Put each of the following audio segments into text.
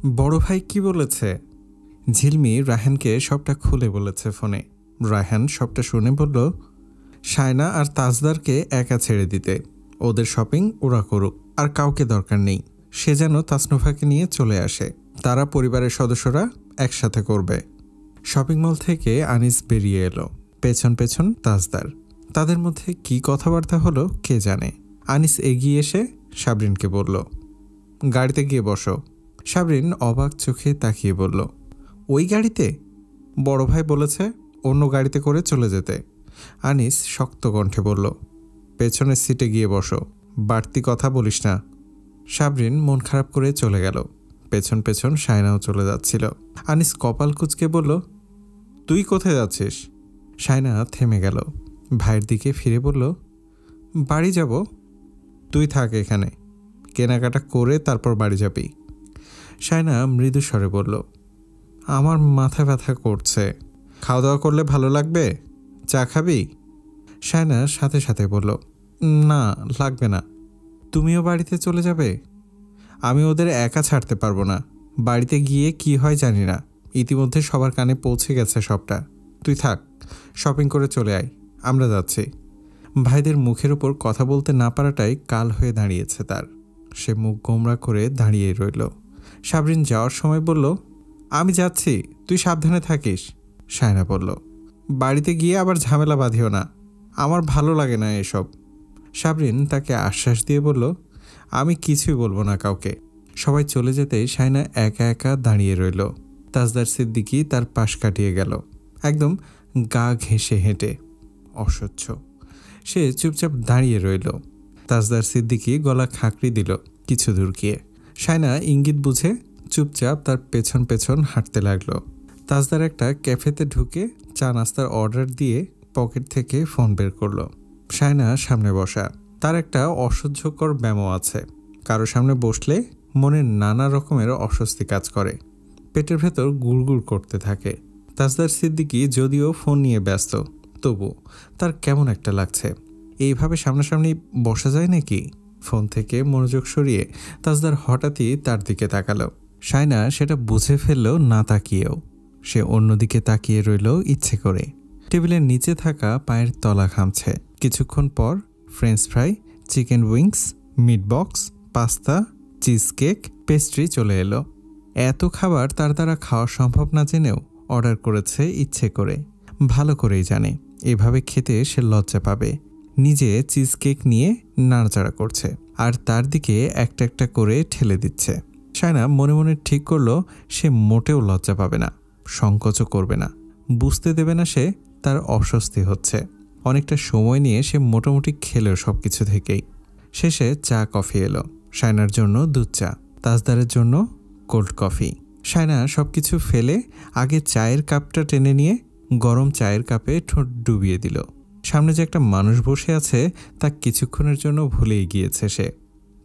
বড় ভাই কি বলেছে? ঝিলমি রায়হানকে সবটা খুলে বলেছে ফোনে। রায়হান সবটা শুনে বলল, শায়না আর তাজদারকে একা ছেড়ে দিতে, ওদের শপিং ওরা করুক, আর কাউকে দরকার নেই। সে যেন তাসনুফাকে নিয়ে চলে আসে, তারা পরিবারের সদস্যরা একসাথে করবে। শপিং মল থেকে আনিস বেরিয়ে এলো, পেছন পেছন তাজদার। তাদের মধ্যে কি কথাবার্তা হলো কে জানে। আনিস এগিয়ে এসে সাবরিনকে বলল, গাড়িতে গিয়ে বসো। সাবরিন অবাক চোখে তাকিয়ে বলল, ওই গাড়িতে? বড় ভাই বলেছে অন্য গাড়িতে করে চলে যেতে। আনিস শক্ত কণ্ঠে বলল, পেছনের সিটে গিয়ে বসো, বাড়তি কথা বলিস না। সাবরিন মন খারাপ করে চলে গেল। পেছন পেছন শায়নাও চলে যাচ্ছিল। আনিস কপাল কুঁচকে বলল, তুই কোথায় যাচ্ছিস? শায়না থেমে গেল, ভাইয়ের দিকে ফিরে বলল, বাড়ি যাব। তুই থাক এখানে, কেনাকাটা করে তারপর বাড়ি যাবি। শায়না মৃদু স্বরে বলল, আমার মাথা ব্যথা করছে, খাওয়া দাওয়া করলে ভালো লাগবে, চা খাবি? শায়না সাথে সাথে বলল, না লাগবে না। তুমিও বাড়িতে চলে যাবে? আমি ওদের একা ছাড়তে পারবো না, বাড়িতে গিয়ে কি হয় জানি না, ইতিমধ্যে সবার কানে পৌঁছে গেছে সবটা। তুই থাক, শপিং করে চলে আয়, আমরা যাচ্ছি। ভাইদের মুখের ওপর কথা বলতে না পারাটাই কাল হয়ে দাঁড়িয়েছে তার। সে মুখ গোমরা করে দাঁড়িয়ে রইল। সাবরিন যাওয়ার সময় বলল, আমি যাচ্ছি, তুই সাবধানে থাকিস। শায়না বলল, বাড়িতে গিয়ে আবার ঝামেলা বাঁধিও না, আমার ভালো লাগে না এসব। সাবরিন তাকে আশ্বাস দিয়ে বলল, আমি কিছুই বলবো না কাউকে। সবাই চলে যেতেই শায়না একা একা দাঁড়িয়ে রইল। তাজদার সিদ্দিকী তার পাশ কাটিয়ে গেল, একদম গা ঘেঁষে হেঁটে, অসহ্য। সে চুপচাপ দাঁড়িয়ে রইল। তাজদার সিদ্দিকী গলা খাঁকড়ি দিল কিছু দূর গিয়ে। শায়না ইঙ্গিত বুঝে চুপচাপ তার পেছন পেছন হাঁটতে লাগলো। তাজদার একটা ক্যাফেতে ঢুকে চা নাস্তার অর্ডার দিয়ে পকেট থেকে ফোন বের করলো। শায়না সামনে বসা, তার একটা অসহ্যকর ব্যামো আছে। কারো সামনে বসলে মনে নানা রকমের অস্বস্তি কাজ করে, পেটের ভেতর গুড়গুড় করতে থাকে। তাজদার সিদ্দিকী যদিও ফোন নিয়ে ব্যস্ত, তবু তার কেমন একটা লাগছে। এইভাবে সামনাসামনি বসা যায় নাকি? ফোন থেকে মনোযোগ সরিয়ে তাজদার হঠাৎই তার দিকে তাকালো। শায়না সেটা বুঝে ফেললেও না তাকিয়েও সে অন্যদিকে তাকিয়ে রইল ইচ্ছে করে। টেবিলের নিচে থাকা পায়ের তলা ঘামছে। কিছুক্ষণ পর French fry, chicken wings, meat box, pasta, cheese cake, pastry চলে এলো। এত খাবার তার দ্বারা খাওয়া সম্ভব না জেনেও অর্ডার করেছে ইচ্ছে করে। ভালো করেই জানে এভাবে খেতে সে লজ্জা পাবে। নিজে চিজ কেক নিয়ে নাড়াচাড়া করছে আর তার দিকে একটা একটা করে ঠেলে দিচ্ছে। শায়না মনে মনে ঠিক করলো সে মোটেও লজ্জা পাবে না, সংকোচও করবে না, বুঝতে দেবে না সে তার অস্বস্তি হচ্ছে। অনেকটা সময় নিয়ে সে মোটামুটি খেলো সব কিছু থেকেই। শেষে চা কফি এলো। শায়নার জন্য দুধ চা, তাজদারের জন্য কোল্ড কফি। শায়না সব কিছু ফেলে আগে চায়ের কাপটা টেনে নিয়ে গরম চায়ের কাপে ঠোঁট ডুবিয়ে দিল। সামনে যে একটা মানুষ বসে আছে তা কিছুক্ষণের জন্য ভুলেই গিয়েছে সে।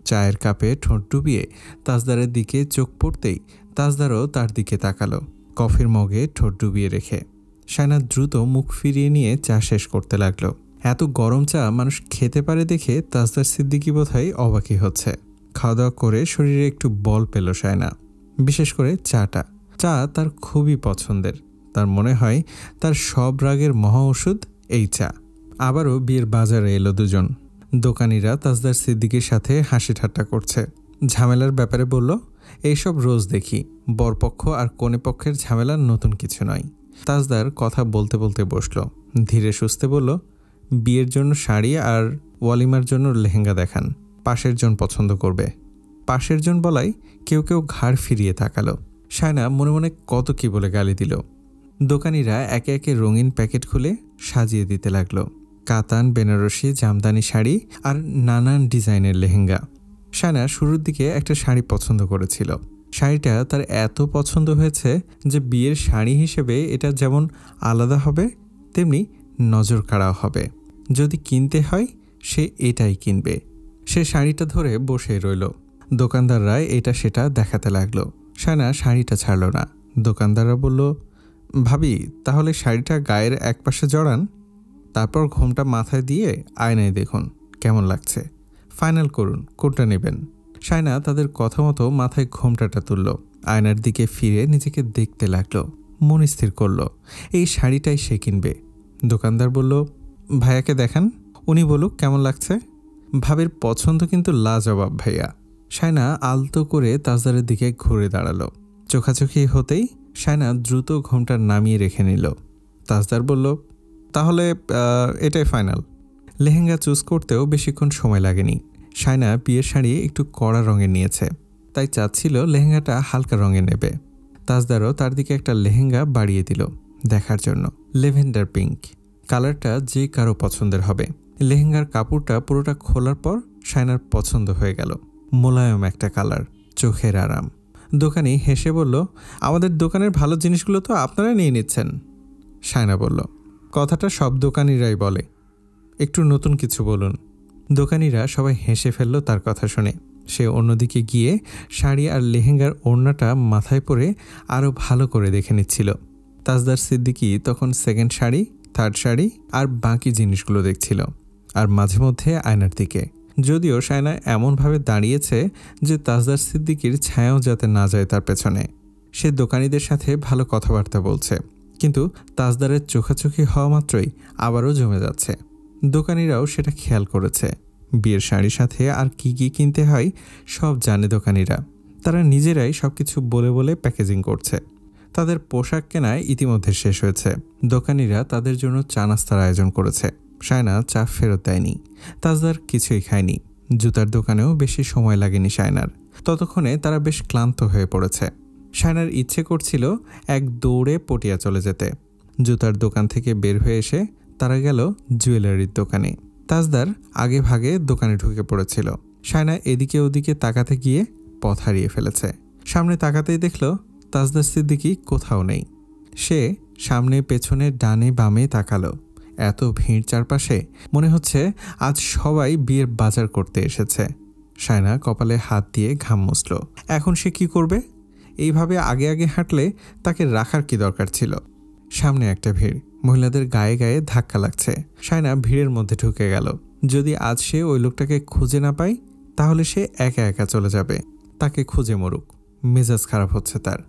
চায়ের কাপে ঠোঁট ডুবিয়ে তাজদারের দিকে চোখ পড়তেই তাজদারও তার দিকে তাকালো, কফির মগে ঠোঁট ডুবিয়ে রেখে। শায়না দ্রুত মুখ ফিরিয়ে নিয়ে চা শেষ করতে লাগলো। এত গরম চা মানুষ খেতে পারে দেখে তাজদার সিদ্দিকী বোধহয় অবাকই হচ্ছে। খাওয়া দাওয়া করে শরীরে একটু বল পেল শায়না, বিশেষ করে চাটা। চা তার খুবই পছন্দের। তার মনে হয় তার সব রাগের মহা ওষুধ এই চা। আবারও বিয়ের বাজারে এলো দুজন। দোকানিরা তাজদার সিদ্দিকীর সাথে হাসি ঠাট্টা করছে। ঝামেলার ব্যাপারে বলল, এইসব রোজ দেখি, বরপক্ষ আর কনেপক্ষের ঝামেলা নতুন কিছু নয়। তাজদার কথা বলতে বলতে বসলো, ধীরে সুস্থে বলল, বিয়ের জন্য শাড়ি আর ওয়ালিমার জন্য লেহেঙ্গা দেখান, পাশের জন পছন্দ করবে। পাশের জন বলাই কেউ কেউ ঘাড় ফিরিয়ে তাকালো। শায়না মনে মনে কত কি বলে গালি দিল। দোকানিরা একে একে রঙিন প্যাকেট খুলে সাজিয়ে দিতে লাগলো। কাতান, বেনারসি, জামদানি শাড়ি আর নানান ডিজাইনের লেহেঙ্গা। শায়না শুরুর দিকে একটা শাড়ি পছন্দ করেছিল। শাড়িটা তার এত পছন্দ হয়েছে যে বিয়ের শাড়ি হিসেবে এটা যেমন আলাদা হবে তেমনি নজর কাড়াও হবে। যদি কিনতে হয় সে এটাই কিনবে। সে শাড়িটা ধরে বসে রইল। দোকানদাররা এটা সেটা দেখাতে লাগলো। শায়না শাড়িটা ছাড়ল না। দোকানদাররা বলল, ভাবি তাহলে শাড়িটা গায়ের এক পাশে জড়ান, তারপর ঘোমটা মাথায় দিয়ে আয়নায় দেখুন কেমন লাগছে, ফাইনাল করুন কোনটা নেবেন। শায়না তাদের কথা মতো মাথায় ঘোমটাটা তুলল, আয়নার দিকে ফিরে নিজেকে দেখতে লাগলো। মন স্থির করল এই শাড়িটাই সে কিনবে। দোকানদার বলল, ভাইয়াকে দেখান, উনি বলুক কেমন লাগছে। ভাবের পছন্দ কিন্তু লাজবাব ভাইয়া। শায়না আলতো করে তাজদারের দিকে ঘুরে দাঁড়ালো। চোখাচোখি হতেই শায়না দ্রুত ঘোমটা নামিয়ে রেখে নিল। তাজদার বলল, তাহলে এটাই ফাইনাল। লেহেঙ্গা চুজ করতেও বেশিক্ষণ সময় লাগেনি। শায়না বিয়ের শাড়ি একটু কড়া রঙের নিয়েছে, তাই চাচ্ছিল লেহেঙ্গাটা হালকা রঙে নেবে। তাজদারও তার দিকে একটা লেহেঙ্গা বাড়িয়ে দিল দেখার জন্য। লেভেন্ডার পিঙ্ক কালারটা যে কারো পছন্দের হবে। লেহেঙ্গার কাপড়টা পুরোটা খোলার পর শায়নার পছন্দ হয়ে গেল। মোলায়ম একটা কালার, চোখের আরাম। দোকানি হেসে বলল, আমাদের দোকানের ভালো জিনিসগুলো তো আপনারা নিয়ে নিচ্ছেন। শায়না বলল, কথাটা সব দোকানিরাই বলে, একটু নতুন কিছু বলুন। দোকানিরা সবাই হেসে ফেলল তার কথা শুনে। সে অন্যদিকে গিয়ে শাড়ি আর লেহেঙ্গার ওড়নাটা মাথায় পরে আরও ভালো করে দেখে নিচ্ছিল। তাজদার সিদ্দিকী তখন সেকেন্ড শাড়ি, থার্ড শাড়ি আর বাকি জিনিসগুলো দেখছিল, আর মাঝে মধ্যে আয়নার দিকে। যদিও শায়না এমনভাবে দাঁড়িয়েছে যে তাজদার সিদ্দিকীর ছায়াও যাতে না যায় তার পেছনে। সে দোকানিদের সাথে ভালো কথাবার্তা বলছে, কিন্তু তাজদারের চোখাচোখি হওয়া মাত্রই আবারও জমে যাচ্ছে। দোকানিরাও সেটা খেয়াল করেছে। বিয়ের শাড়ির সাথে আর কি কি কিনতে হয় সব জানে দোকানিরা। তারা নিজেরাই সবকিছু বলে বলে প্যাকেজিং করছে। তাদের পোশাক কেনায় ইতিমধ্যে শেষ হয়েছে। দোকানিরা তাদের জন্য চা নাস্তার আয়োজন করেছে। শায়না চা ফেরত দেয়নি। তাজদার কিছুই খায়নি। জুতার দোকানেও বেশি সময় লাগেনি শায়নার। ততক্ষণে তারা বেশ ক্লান্ত হয়ে পড়েছে। শায়নার ইচ্ছে করছিল এক দৌড়ে পটিয়া চলে যেতে। জুতার দোকান থেকে বের হয়ে এসে তারা গেল জুয়েলারির দোকানে। তাজদার আগে ভাগে দোকানে ঢুকে পড়েছিল। শায়না এদিকে ওদিকে তাকাতে গিয়ে পথ হারিয়ে ফেলেছে। সামনে তাকাতেই দেখল তাজদার সিদ্দিকী কোথাও নেই। সে সামনে পেছনে ডানে বামে তাকালো। এত ভিড় চারপাশে, মনে হচ্ছে আজ সবাই বিয়ের বাজার করতে এসেছে। শায়না কপালে হাত দিয়ে ঘাম মুছল। এখন সে কি করবে? এইভাবে আগে আগে হাঁটলে তাকে রাখার কি দরকার ছিল? সামনে একটা ভিড়, মহিলাদের গায়ে গায়ে ধাক্কা লাগছে। শায়না ভিড়ের মধ্যে ঢুকে গেল। যদি আজ সে ওই লোকটাকে খুঁজে না পায় তাহলে সে একা একা চলে যাবে। তাকে খুঁজে মরুক। মেজাজ খারাপ হচ্ছে তার।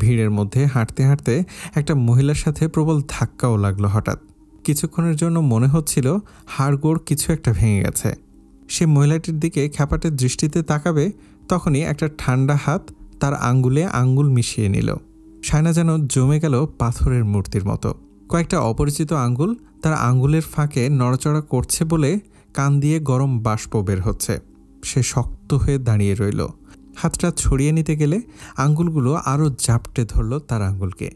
ভিড়ের মধ্যে হাঁটতে হাঁটতে একটা মহিলার সাথে প্রবল ধাক্কাও লাগলো হঠাৎ। কিছুক্ষণের জন্য মনে হচ্ছিল হাড়গোড় কিছু একটা ভেঙে গেছে। সে মহিলাটির দিকে খ্যাপাটে দৃষ্টিতে তাকাবে, তখনই একটা ঠান্ডা হাত তার আঙ্গুলে আঙ্গুল মিশিয়ে নিল। শায়না যেন জমে গেল পাথরের মূর্তির মতো। কয়েকটা অপরিচিত আঙ্গুল তার আঙ্গুলের ফাঁকে নড়াচড়া করছে বলে কান দিয়ে গরম বাষ্প বের হচ্ছে। সে শক্ত হয়ে দাঁড়িয়ে রইল। হাতটা ছড়িয়ে নিতে গেলে আঙ্গুলগুলো আরও জাপটে ধরল তার আঙ্গুলকে।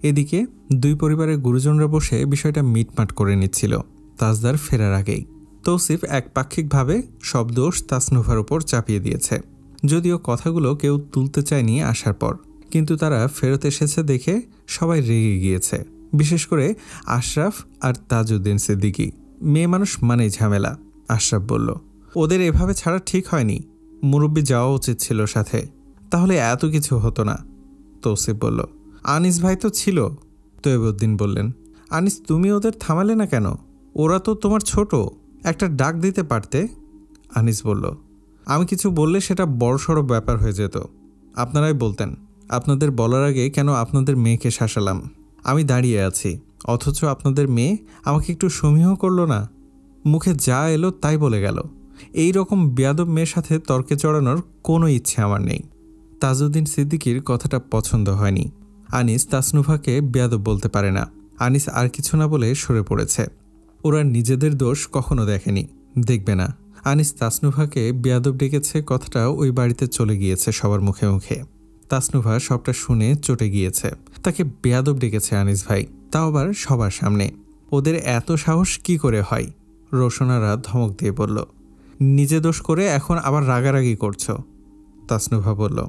এদিকে দুই পরিবারের গুরুজনরা বসে বিষয়টা মিটমাট করে নিচ্ছিল তাজদার ফেরার আগেই। তৌসিফ একপাক্ষিকভাবে সব দোষ তাসনুভার উপর চাপিয়ে দিয়েছে। যদিও কথাগুলো কেউ তুলতে চায়নি আসার পর, কিন্তু তারা ফেরত এসেছে দেখে সবাই রেগে গিয়েছে। বিশেষ করে আশরাফ আর তাজউদ্দিন সিদ্দিকী। মেয়ে মানুষ মানেই ঝামেলা। আশরাফ বলল, ওদের এভাবে ছাড়া ঠিক হয়নি, মুরব্বি যাওয়া উচিত ছিল সাথে, তাহলে এত কিছু হতো না। তৌসিফ বলল, আনিস ভাই তো ছিল। তৈবুদ্দিন বললেন, আনিস তুমি ওদের থামালে না কেন? ওরা তো তোমার ছোট, একটা ডাক দিতে পারতে। আনিস বলল, আমি কিছু বললে সেটা বড়সড় ব্যাপার হয়ে যেত। আপনারাই বলতেন। আপনাদের বলার আগে কেন আপনাদের মেয়েকে শাসালাম? আমি দাঁড়িয়ে আছি, অথচ আপনাদের মেয়ে আমাকে একটু সমীহ করলো না। মুখে যা এলো তাই বলে গেল। এই রকম বেয়াদব মেয়ের সাথে তর্কে চড়ানোর কোনো ইচ্ছে আমার নেই। তাজউদ্দিন সিদ্দিকীর কথাটা পছন্দ হয়নি। আনিস তাসনুভাকে বেয়াদব বলতে পারে না। আনিস আর কিছু না বলে সরে পড়েছে। ওরা নিজেদের দোষ কখনো দেখেনি, দেখবে না। আনিস তাসনুভাকে বেয়াদব ডেকেছে, কথাটা ওই বাড়িতে চলে গিয়েছে সবার মুখে মুখে। তাসনুভা সবটা শুনে চটে গিয়েছে। তাকে বেয়াদব ডেকেছে আনিস ভাই, তাও আবার সবার সামনে। ওদের এত সাহস কি করে হয়? রোশনারা ধমক দিয়ে বলল, নিজে দোষ করে এখন আবার রাগারাগি করছো। তাসনুভা বলল,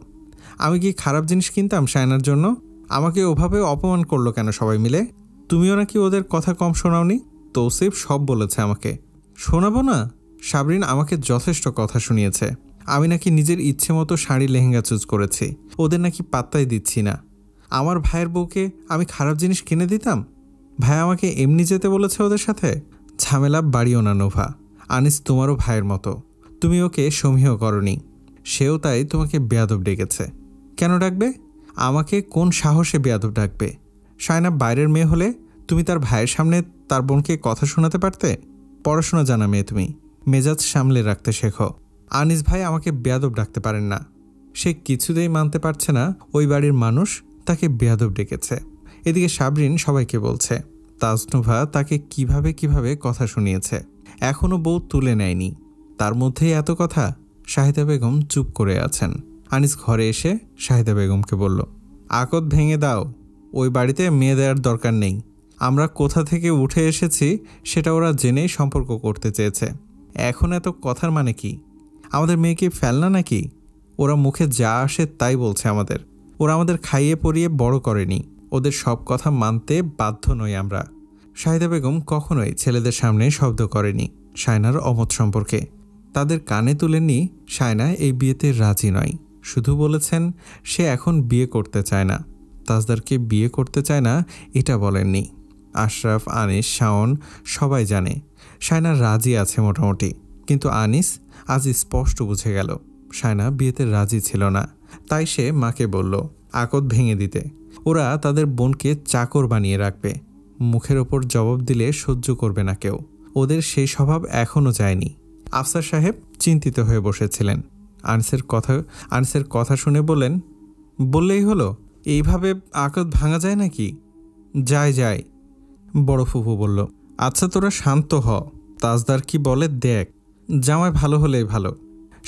আমি কি খারাপ জিনিস কিনতাম শায়নার জন্য? আমাকে ওভাবে অপমান করলো কেন সবাই মিলে? তুমিও নাকি ওদের কথা কম শোনাওনি? তৌসিফ সব বলেছে আমাকে। শোনাবো না? সাবরিন আমাকে যথেষ্ট কথা শুনিয়েছে। আমি নাকি নিজের ইচ্ছে মতো শাড়ি লেহেঙ্গা চুজ করেছি, ওদের নাকি পাত্তাই দিচ্ছি না। আমার ভাইয়ের বউকে আমি খারাপ জিনিস কিনে দিতাম? ভাই আমাকে এমনি যেতে বলেছে ওদের সাথে। ঝামেলা বাড়িও না নোভা। আনিস তোমারও ভাইয়ের মতো, তুমি ওকে সমীহ করনি। সেও তাই তোমাকে বেয়াদব ডেকেছে। কেন ডাকবে? আমাকে কোন সাহসে বেয়াদব ডাকবে? শায়না বাইরের মেয়ে হলে তুমি তার ভাইয়ের সামনে তার বোনকে কথা শোনাতে পারতে? পড়াশোনা জানা মেয়ে তুমি, মেজাজ সামলে রাখতে শেখো। আনিস ভাই আমাকে বেয়াদব ডাকতে পারেন না। সে কিছুতেই মানতে পারছে না ওই বাড়ির মানুষ তাকে বেয়াদব ডেকেছে। এদিকে সাবরিন সবাইকে বলছে তাজনুভা তাকে কিভাবে কথা শুনিয়েছে, এখনও বউ তুলে নেয়নি। তার মধ্যেই এত কথা। শাহিদা বেগম চুপ করে আছেন। আনিস ঘরে এসে শাহিদা বেগমকে বলল, আকত ভেঙে দাও, ওই বাড়িতে মেয়ে দেওয়ার দরকার নেই। আমরা কোথা থেকে উঠে এসেছি সেটা ওরা জেনেই সম্পর্ক করতে চেয়েছে। এখন এত কথার মানে কি? আমাদের মেয়েকে ফেলনা নাকি? ওরা মুখে যা আসে তাই বলছে আমাদের। ওরা আমাদের খাইয়ে পরিয়ে বড় করেনি। ওদের সব কথা মানতে বাধ্য নই আমরা। শাহিদা বেগম কখনোই ছেলেদের সামনে শব্দ করেনি শায়নার অমত সম্পর্কে। তাদের কানে তুলেননি শায়না এই বিয়েতে রাজি নয়। শুধু বলেছেন সে এখন বিয়ে করতে চায় না, তাজদারকে বিয়ে করতে চায় না, এটা বলেননি। আশরাফ, আনিস, শাওন সবাই জানে শায়না রাজি আছে মোটামুটি। কিন্তু আনিস আজ স্পষ্ট বুঝে গেল শায়না বিয়েতে রাজি ছিল না। তাই সে মাকে বলল আকত ভেঙে দিতে। ওরা তাদের বোনকে চাকর বানিয়ে রাখবে। মুখের ওপর জবাব দিলে সহ্য করবে না কেউ। ওদের সেই স্বভাব এখনও যায়নি। আফসার সাহেব চিন্তিত হয়ে বসেছিলেন। আনিসের কথা শুনে বললেন, বললেই হলো? এইভাবে আকত ভাঙা যায় নাকি? যায়। বড় ফুফু বলল, আচ্ছা তোরা শান্ত হ, তাজদার কি বলে দেখ। জামাই ভালো হলেই ভালো।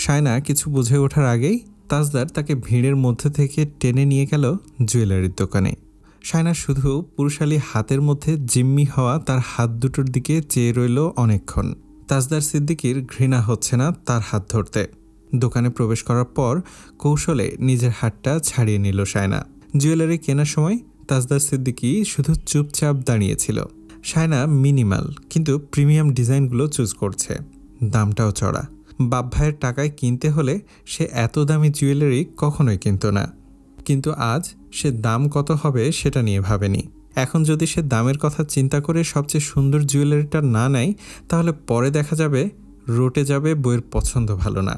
শায়না কিছু বুঝে ওঠার আগেই তাজদার তাকে ভিড়ের মধ্যে থেকে টেনে নিয়ে গেল জুয়েলারির দোকানে। শায়না শুধু পুরুষালী হাতের মধ্যে জিম্মি হওয়া তার হাত দুটোর দিকে চেয়ে রইল অনেকক্ষণ। তাজদার সিদ্দিকীর ঘৃণা হচ্ছে না তার হাত ধরতে। দোকানে প্রবেশ করার পর কৌশলে নিজের হাতটা ছাড়িয়ে নিল শায়না। জুয়েলারি কেনার সময় তাজদার সিদ্দিকী শুধু চুপচাপ দাঁড়িয়েছিল। শায়না মিনিমাল কিন্তু প্রিমিয়াম ডিজাইনগুলো চুজ করছে। দামটাও চড়া। বাপ ভাইয়ের টাকায় কিনতে হলে সে এত দামি জুয়েলারি কখনোই কিনত না। কিন্তু আজ সে দাম কত হবে সেটা নিয়ে ভাবেনি। এখন যদি সে দামের কথা চিন্তা করে সবচেয়ে সুন্দর জুয়েলারিটা না নেয়, তাহলে পরে দেখা যাবে রটে যাবে বইয়ের পছন্দ ভালো না।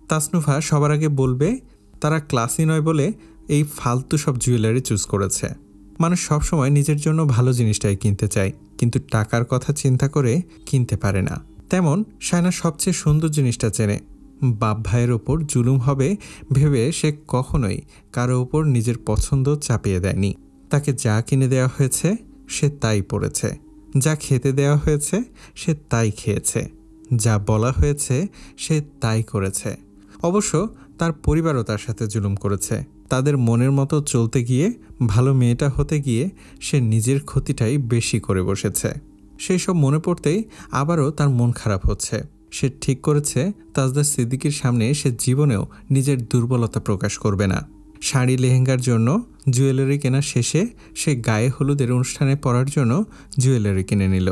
তাসনুভা সবার আগে বলবে তারা ক্লাসি নয় বলে এই ফালতু সব জুয়েলারি চুজ করেছে। মানুষ সবসময় নিজের জন্য ভালো জিনিসটাই কিনতে চায়, কিন্তু টাকার কথা চিন্তা করে কিনতে পারে না। তেমন শায়না সবচেয়ে সুন্দর জিনিসটা চেনে। বাপ ভাইয়ের ওপর জুলুম হবে ভেবে সে কখনোই কারো ওপর নিজের পছন্দ চাপিয়ে দেয়নি। তাকে যা কিনে দেওয়া হয়েছে সে তাই পড়েছে, যা খেতে দেওয়া হয়েছে সে তাই খেয়েছে, যা বলা হয়েছে সে তাই করেছে। অবশ্য তার পরিবারও তার সাথে জুলুম করেছে। তাদের মনের মতো চলতে গিয়ে, ভালো মেয়েটা হতে গিয়ে সে নিজের ক্ষতিটাই বেশি করে বসেছে। সেই সব মনে পড়তেই আবারও তার মন খারাপ হচ্ছে। সে ঠিক করেছে তাজদার সিদ্দিকীর সামনে সে জীবনেও নিজের দুর্বলতা প্রকাশ করবে না। শাড়ি লেহেঙ্গার জন্য জুয়েলারি কেনা শেষে সে গায়ে হলুদের অনুষ্ঠানে পরার জন্য জুয়েলারি কিনে নিল।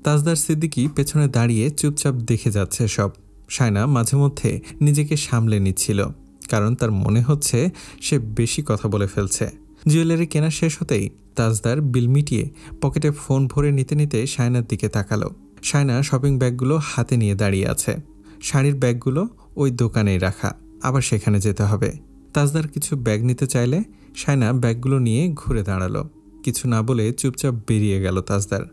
তাজদার সিদ্দিকী পেছনে দাঁড়িয়ে চুপচাপ দেখে যাচ্ছে সব। শায়না মাঝে মধ্যে নিজেকে সামলে নিচ্ছিল, কারণ তার মনে হচ্ছে সে বেশি কথা বলে ফেলছে। জুয়েলারি কেনা শেষ হতেই তাজদার বিল মিটিয়ে পকেটে ফোন ভরে নিতে নিতে শায়নার দিকে তাকালো। শায়না শপিং ব্যাগগুলো হাতে নিয়ে দাঁড়িয়ে আছে। শাড়ির ব্যাগগুলো ওই দোকানেই রাখা, আবার সেখানে যেতে হবে। তাজদার কিছু ব্যাগ নিতে চাইলে শায়না ব্যাগগুলো নিয়ে ঘুরে দাঁড়ালো। কিছু না বলে চুপচাপ বেরিয়ে গেল তাজদার।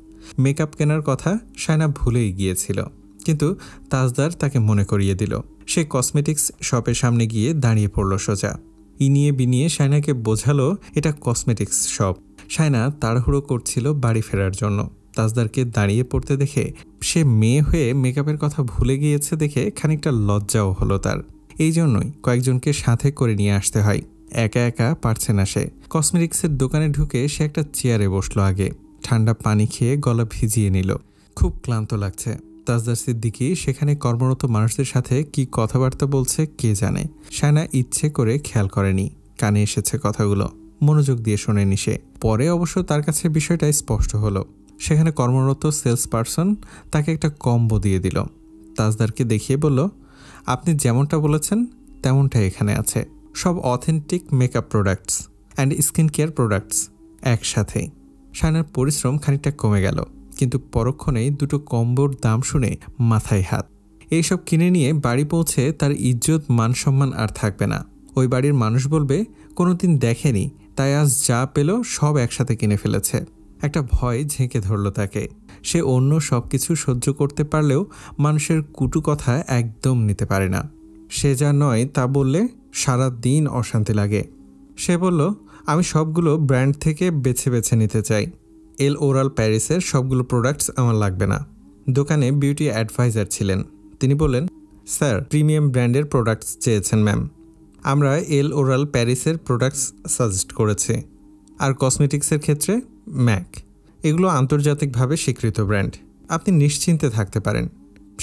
মেকআপ কেনার কথা শায়না ভুলেই গিয়েছিল, কিন্তু তাজদার তাকে মনে করিয়ে দিল। সে কসমেটিক্স শপের সামনে গিয়ে দাঁড়িয়ে পড়ল সোজা। ইনিয়ে বিনিয়ে শায়নাকে বোঝালো এটা কসমেটিক্স শপ। শায়না তাড়াহুড়ো করছিল বাড়ি ফেরার জন্য। তাজদারকে দাঁড়িয়ে পড়তে দেখে সে মেয়ে হয়ে মেকআপের কথা ভুলে গিয়েছে দেখে খানিকটা লজ্জাও হলো তার। এই জন্যই কয়েকজনকে সাথে করে নিয়ে আসতে হয়, একা একা পারছে না সে। কসমেটিক্সের দোকানে ঢুকে সে একটা চেয়ারে বসলো। আগে ঠান্ডা পানি খেয়ে গলা ভিজিয়ে নিল। খুব ক্লান্ত লাগছে। তাজদার সিদ্দিকী সেখানে কর্মরত মানুষদের সাথে কি কথাবার্তা বলছে কে জানে। শায়না ইচ্ছে করে খেয়াল করেনি। কানে এসেছে কথাগুলো, মনোযোগ দিয়ে শোনেনি সে। পরে অবশ্য তার কাছে বিষয়টা স্পষ্ট হলো। সেখানে কর্মরত সেলস পারসন তাকে একটা কম্বো দিয়ে দিল। তাজদারকে দেখিয়ে বলল, আপনি যেমনটা বলেছেন তেমনটাই এখানে আছে। সব authentic makeup products and skin care products একসাথেই। শায়নার পরিশ্রম খানিকটা কমে গেল, কিন্তু পরক্ষণেই দুটো কম্বোর দাম শুনে মাথায় হাত। এইসব কিনে নিয়ে বাড়ি পৌঁছে তার ইজ্জত মান সম্মান আর থাকবে না। ওই বাড়ির মানুষ বলবে কোনোদিন দেখেনি, তাই আজ যা পেল সব একসাথে কিনে ফেলেছে। একটা ভয় ঝেঁকে ধরল তাকে। সে অন্য সব কিছু সহ্য করতে পারলেও মানুষের কুটু কথা একদম নিতে পারে না। সে যা নয় তা বললে সারা দিন অশান্তি লাগে। সে বলল, আমি সবগুলো ব্র্যান্ড থেকে বেছে বেছে নিতে চাই। এল ওরাল প্যারিসের সবগুলো প্রোডাক্টস আমার লাগবে না। দোকানে বিউটি অ্যাডভাইজার ছিলেন। তিনি বললেন, স্যার প্রিমিয়াম ব্র্যান্ডের প্রোডাক্টস চেয়েছেন ম্যাম, আমরা এল ওরাল প্যারিসের প্রোডাক্টস সাজেস্ট করেছি। আর কসমেটিক্সের ক্ষেত্রে ম্যাক, এগুলো আন্তর্জাতিকভাবে স্বীকৃত ব্র্যান্ড, আপনি নিশ্চিন্তে থাকতে পারেন।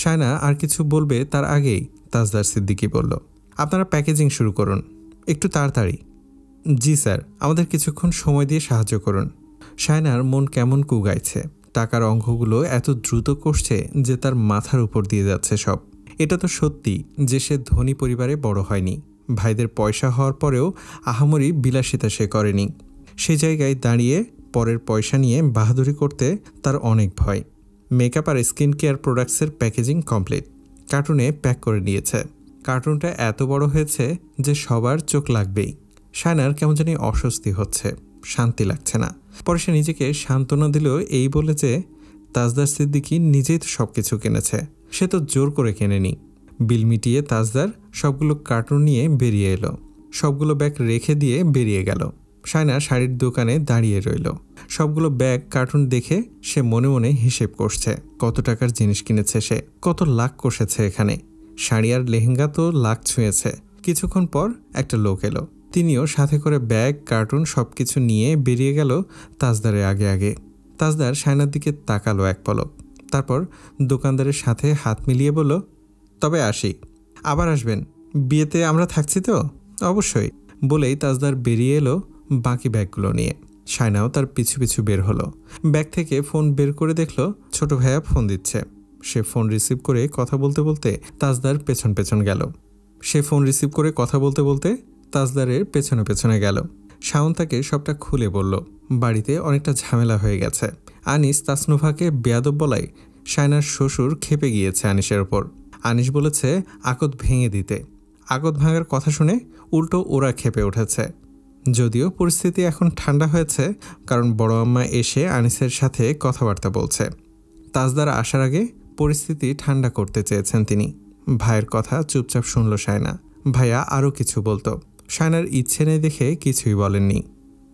শায়না আর কিছু বলবে তার আগেই তাজদার সিদ্দিকী বলল, আপনারা প্যাকেজিং শুরু করুন, একটু তাড়াতাড়ি। জি স্যার, আমাদের কিছুক্ষণ সময় দিয়ে সাহায্য করুন। শায়নার মন কেমন কুগাইছে। টাকার অঙ্কগুলো এত দ্রুত করছে যে তার মাথার উপর দিয়ে যাচ্ছে সব। এটা তো সত্যি যে সে ধনী পরিবারে বড় হয়নি। ভাইদের পয়সা হওয়ার পরেও আহামরি বিলাসিতা সে করেনি। সে জায়গায় দাঁড়িয়ে পরের পয়সা নিয়ে বাহাদুরি করতে তার অনেক ভয়। মেকআপ আর স্কিন কেয়ার প্রোডাক্টসের প্যাকেজিং কমপ্লিট, কার্টুনে প্যাক করে নিয়েছে। কার্টুনটা এত বড় হয়েছে যে সবার চোখ লাগবেই। শায়নার কেমন জানি অস্বস্তি হচ্ছে, শান্তি লাগছে না। পরে সে নিজেকে সান্ত্বনা দিল এই বলে যে তাজদার সিদ্দিকী নিজেই তো সব কিছু কিনেছে, সে তো জোর করে কেনেনি। বিল মিটিয়ে তাজদার সবগুলো কার্টুন নিয়ে বেরিয়ে এলো। সবগুলো ব্যাগ রেখে দিয়ে বেরিয়ে গেল। শায়না শাড়ির দোকানে দাঁড়িয়ে রইল। সবগুলো ব্যাগ কার্টুন দেখে সে মনে মনে হিসেব করছে কত টাকার জিনিস কিনেছে সে, কত লাখ কষেছে এখানে। শাড়ি আর লেহেঙ্গা তো লাখ ছুঁয়েছে। কিছুক্ষণ পর একটা লোক এলো। তিনিও সাথে করে ব্যাগ কার্টুন সবকিছু নিয়ে বেরিয়ে গেল তাজদারের আগে আগে। তাজদার শায়নার দিকে তাকালো এক পলক, তারপর দোকানদারের সাথে হাত মিলিয়ে বলল, তবে আসি, আবার আসবেন, বিয়েতে আমরা থাকছি তো? অবশ্যই, বলেই তাজদার বেরিয়ে এলো বাকি ব্যাগগুলো নিয়ে। শায়নাও তার পিছু পিছু বের হলো। ব্যাগ থেকে ফোন বের করে দেখলো ছোট ভাইয়া ফোন দিচ্ছে। সে ফোন রিসিভ করে কথা বলতে বলতে তাজদার পেছন পেছন গেল। তাজদারের পেছনে পেছনে গেল। শাওন তাকে সবটা খুলে বলল, বাড়িতে অনেকটা ঝামেলা হয়ে গেছে। আনিস তাসনুভাকে বেয়াদব বলায় শায়নার শ্বশুর খেপে গিয়েছে আনিসের ওপর। আনিস বলেছে আকত ভেঙে দিতে। আকত ভাঙার কথা শুনে উল্টো ওরা খেপে উঠেছে। যদিও পরিস্থিতি এখন ঠান্ডা হয়েছে, কারণ বড় আম্মা এসে আনিসের সাথে কথাবার্তা বলছে। তাজদার আসার আগে পরিস্থিতি ঠান্ডা করতে চেয়েছেন তিনি। ভাইয়ের কথা চুপচাপ শুনল শায়না। ভাইয়া আরও কিছু বলতো, শায়নার ইচ্ছে নেই দেখে কিছুই বলেননি।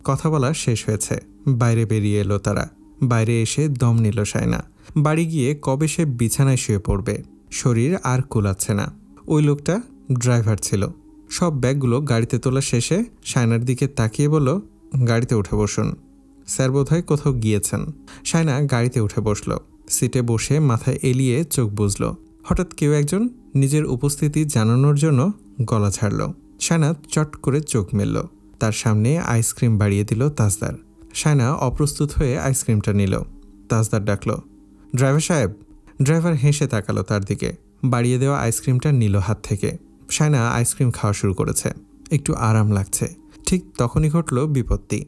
কথা বলা শেষ হয়েছে, বাইরে বেরিয়ে এলো তারা। বাইরে এসে দম নিল শায়না। বাড়ি গিয়ে কবে সে বিছানায় শুয়ে পড়বে, শরীর আর কুলাচ্ছে না। ওই লোকটা ড্রাইভার ছিল। সব ব্যাগগুলো গাড়িতে তোলা শেষে শায়নার দিকে তাকিয়ে বলল, গাড়িতে উঠে বসুন। স্যার বোধহয় কোথাও গিয়েছেন। শায়না গাড়িতে উঠে বসল। সিটে বসে মাথায় এলিয়ে চোখ বুঝল। হঠাৎ কেউ একজন নিজের উপস্থিতি জানানোর জন্য গলা ছাড়ল। শায়না চট করে চোখ মেলল। তার সামনে আইসক্রিম বাড়িয়ে দিল তাজদার। শায়না অপ্রস্তুত হয়ে আইসক্রিমটা নিল। তাজদার ডাকল, ড্রাইভার সাহেব। ড্রাইভার হেসে তাকালো তার দিকে। বাড়িয়ে দেওয়া আইসক্রিমটা নিল হাত থেকে। শায়না আইসক্রিম খাওয়া শুরু করেছে। একটু আরাম লাগছে। ঠিক তখনই ঘটল বিপত্তি।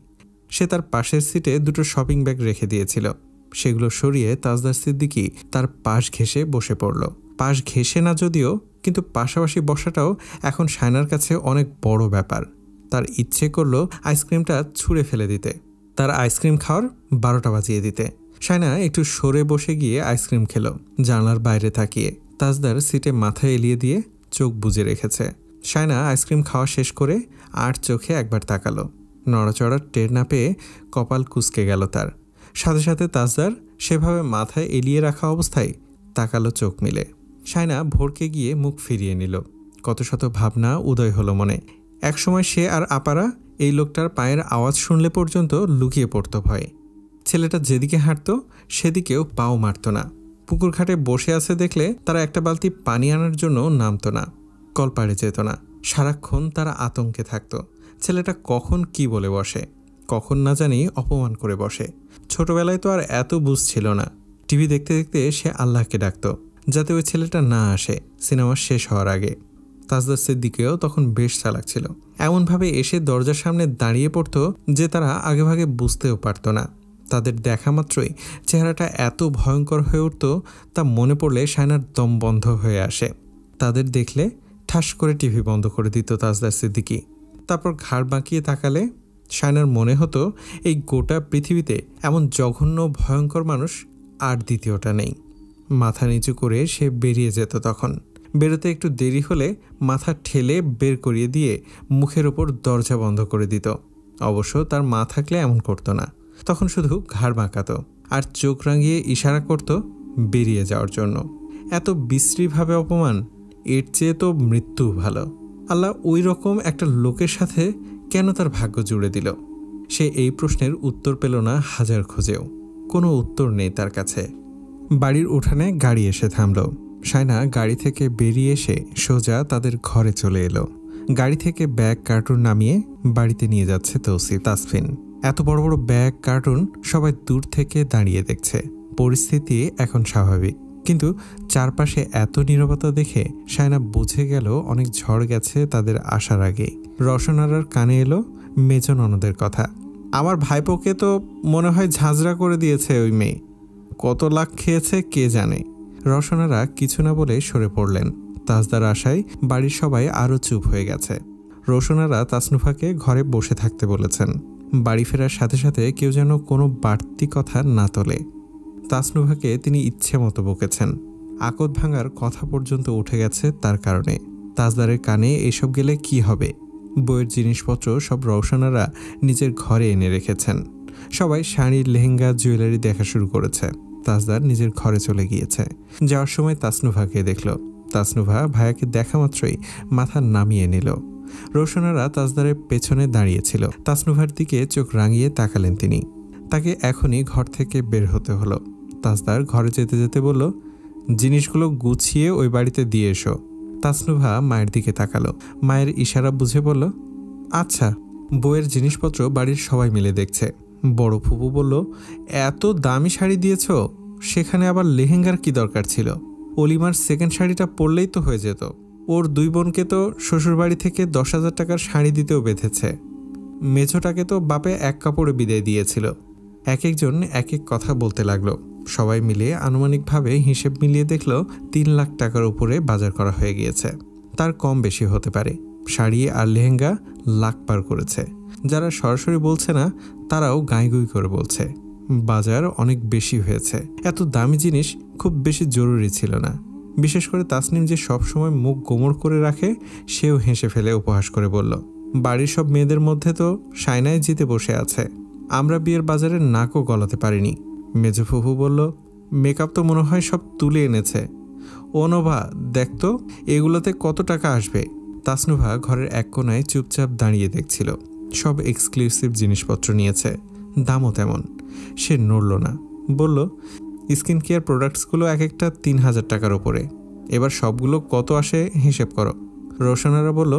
সে তার পাশের সিটে দুটো শপিং ব্যাগ রেখে দিয়েছিল। সেগুলো সরিয়ে তাজদার সিদ্দিকী তার পাশ ঘেঁষে বসে পড়ল। পাশ ঘেঁষে না যদিও, কিন্তু পাশাপাশি বসাটাও এখন শায়নার কাছে অনেক বড় ব্যাপার। তার ইচ্ছে করল আইসক্রিমটা ছুঁড়ে ফেলে দিতে, তার আইসক্রিম খাওয়ার 12টা বাজিয়ে দিতে। শায়না একটু সরে বসে গিয়ে আইসক্রিম খেল, জানলার বাইরে তাকিয়ে। তাজদার সিটে মাথা এলিয়ে দিয়ে চোখ বুজে রেখেছে। শায়না আইসক্রিম খাওয়া শেষ করে আর চোখে একবার তাকালো। নড়াচড়ার টের না পেয়ে কপাল কুঁচকে গেল তার। সাথে সাথে তাজদার সেভাবে মাথায় এলিয়ে রাখা অবস্থায় তাকালো চোখ মিলে। শায়না ভরকে গিয়ে মুখ ফিরিয়ে নিল। কত শত ভাবনা উদয় হলো মনে। একসময় সে আর আপারা এই লোকটার পায়ের আওয়াজ শুনলে পর্যন্ত লুকিয়ে পড়ত ভয়ে। ছেলেটা যেদিকে হাঁটত সেদিকেও পাও মারত না। পুকুর ঘাটে বসে আছে দেখলে তারা একটা বালতি পানি আনার জন্য নামত না, কলপাড়ে যেত না। সারাক্ষণ তারা আতঙ্কে থাকত। ছেলেটা কখন কি বলে বসে, কখন না জানি অপমান করে বসে। ছোটবেলায় তো আর এত বুঝ ছিল না। টিভি দেখতে দেখতে সে আল্লাহকে ডাকত যাতে ওই ছেলেটা না আসে সিনেমা শেষ হওয়ার আগে। তাজদার সিদ্দিকীও তখন বেশ চালাক ছিল। এমনভাবে এসে দরজার সামনে দাঁড়িয়ে পড়ত যে তারা আগেভাগে বুঝতেও পারত না। তাদের দেখা মাত্রই চেহারাটা এত ভয়ঙ্কর হয়ে উঠত, তা মনে পড়লে শায়নার দম বন্ধ হয়ে আসে। তাদের দেখলে ঠাস করে টিভি বন্ধ করে দিত তাজদার সিদ্দিকী। তারপর ঘাড় বাঁকিয়ে তাকালে শায়নার মনে হতো এই গোটা পৃথিবীতে এমন জঘন্য ভয়ঙ্কর মানুষ আর দ্বিতীয়টা নেই। মাথা নিচু করে সে বেরিয়ে যেত। তখন বেরোতে একটু দেরি হলে মাথা ঠেলে বের করিয়ে দিয়ে মুখের ওপর দরজা বন্ধ করে দিত। অবশ্য তার মা থাকলে এমন করতো না, তখন শুধু ঘাড় বাঁকাতো আর চোখ রাঙিয়ে ইশারা করত বেরিয়ে যাওয়ার জন্য। এত বিশ্রীভাবে অপমান, এর চেয়ে তো মৃত্যু ভালো। আল্লাহ ওই রকম একটা লোকের সাথে কেন তার ভাগ্য জুড়ে দিল? সে এই প্রশ্নের উত্তর পেল না হাজার খোঁজেও। কোনো উত্তর নেই তার কাছে। বাড়ির উঠানে গাড়ি এসে থামল। শায়না গাড়ি থেকে বেরিয়ে এসে সোজা তাদের ঘরে চলে এলো। গাড়ি থেকে ব্যাগ কার্টুন নামিয়ে বাড়িতে নিয়ে যাচ্ছে তৌসিফ, তাসফিন। এত বড় বড় ব্যাগ কার্টুন সবাই দূর থেকে দাঁড়িয়ে দেখছে। পরিস্থিতি এখন স্বাভাবিক, কিন্তু চারপাশে এত নীরবতা দেখে শায়না বুঝে গেল অনেক ঝড় গেছে তাদের আসার আগে। রওশনারার কানে এলো মেজ ননদের কথা। আমার ভাইপোকে তো মনে হয় ঝাঁঝরা করে দিয়েছে ওই মেয়ে, কত লাখ খেয়েছে কে জানে। রওশনারা কিছু না বলে সরে পড়লেন। তাজদার আশায় বাড়ির সবাই আরও চুপ হয়ে গেছে। রওশনারা তাসনুফাকে ঘরে বসে থাকতে বলেছেন। বাড়ি ফেরার সাথে সাথে কেউ যেন কোনো বাড়তি কথা না তোলে। তাসনুফাকে তিনি ইচ্ছে মতো বকেছেন। আকত ভাঙার কথা পর্যন্ত উঠে গেছে তার কারণে। তাজদারের কানে এসব গেলে কি হবে? বইয়ের জিনিসপত্র সব রওশনারা নিজের ঘরে এনে রেখেছেন। সবাই শাড়ি, লেহেঙ্গা, জুয়েলারি দেখা শুরু করেছে। তাজদার নিজের ঘরে চলে গিয়েছে। যাওয়ার সময় তাসনুফাকে দেখল। তাসনুফা ভাইয়াকে দেখা মাত্রই মাথা নামিয়ে নিল। রওশনারা তাজদারের পেছনে দাঁড়িয়েছিল। তাসনুফার দিকে চোখ রাঙিয়ে তাকালেন তিনি। তাকে এখনই ঘর থেকে বের হতে হলো। তাজদার ঘরে যেতে যেতে বলল, জিনিসগুলো গুছিয়ে ওই বাড়িতে দিয়ে এসো। তাসনুফা মায়ের দিকে তাকালো। মায়ের ইশারা বুঝে বলল, আচ্ছা। বইয়ের জিনিসপত্র বাড়ির সবাই মিলে দেখছে। বড় ফুপু বলল, এত দামি শাড়ি দিয়েছ, সেখানে আবার লেহেঙ্গার কি দরকার ছিল? অলিমার সেকেন্ড শাড়িটা পরলেই তো হয়ে যেত। ওর দুই বোনকে তো শ্বশুরবাড়ি থেকে 10,000 টাকার শাড়ি দিতেও বেঁধেছে। মেঝোটাকে তো বাপে এক কাপড়ে বিদায় দিয়েছিল। এক একজন এক এক কথা বলতে লাগলো। সবাই মিলে আনুমানিকভাবে হিসেব মিলিয়ে দেখল 3 লাখ টাকার উপরে বাজার করা হয়ে গিয়েছে। তার কম বেশি হতে পারে। শাড়ি আর লেহেঙ্গা লাখ পার করেছে। যারা সরাসরি বলছে না, তারাও গাঁইগুই করে বলছে বাজার অনেক বেশি হয়েছে। এত দামি জিনিস খুব বেশি জরুরি ছিল না। বিশেষ করে তাসনিম যে সবসময় মুখ গোমড় করে রাখে, সেও হেসে ফেলে উপহাস করে বলল, বাড়ির সব মেয়েদের মধ্যে তো শায়নায় জিতে বসে আছে। আমরা বিয়ের বাজারে নাকও গলাতে পারিনি। মেজো ফুফু বলল, মেকআপ তো মনে হয় সব তুলে এনেছে। ও নোভা, দেখতো এগুলোতে কত টাকা আসবে। তাসনুভা ঘরের এক কোনায় চুপচাপ দাঁড়িয়ে দেখছিল। সব এক্সক্লুসিভ জিনিসপত্র নিয়েছে, দামও তেমন। সে নড়ল না, বলল, স্কিন কেয়ার প্রোডাক্টসগুলো এক একটা 3,000 টাকার ওপরে। এবার সবগুলো কত আসে হিসেব করো। রওশনারা বলল,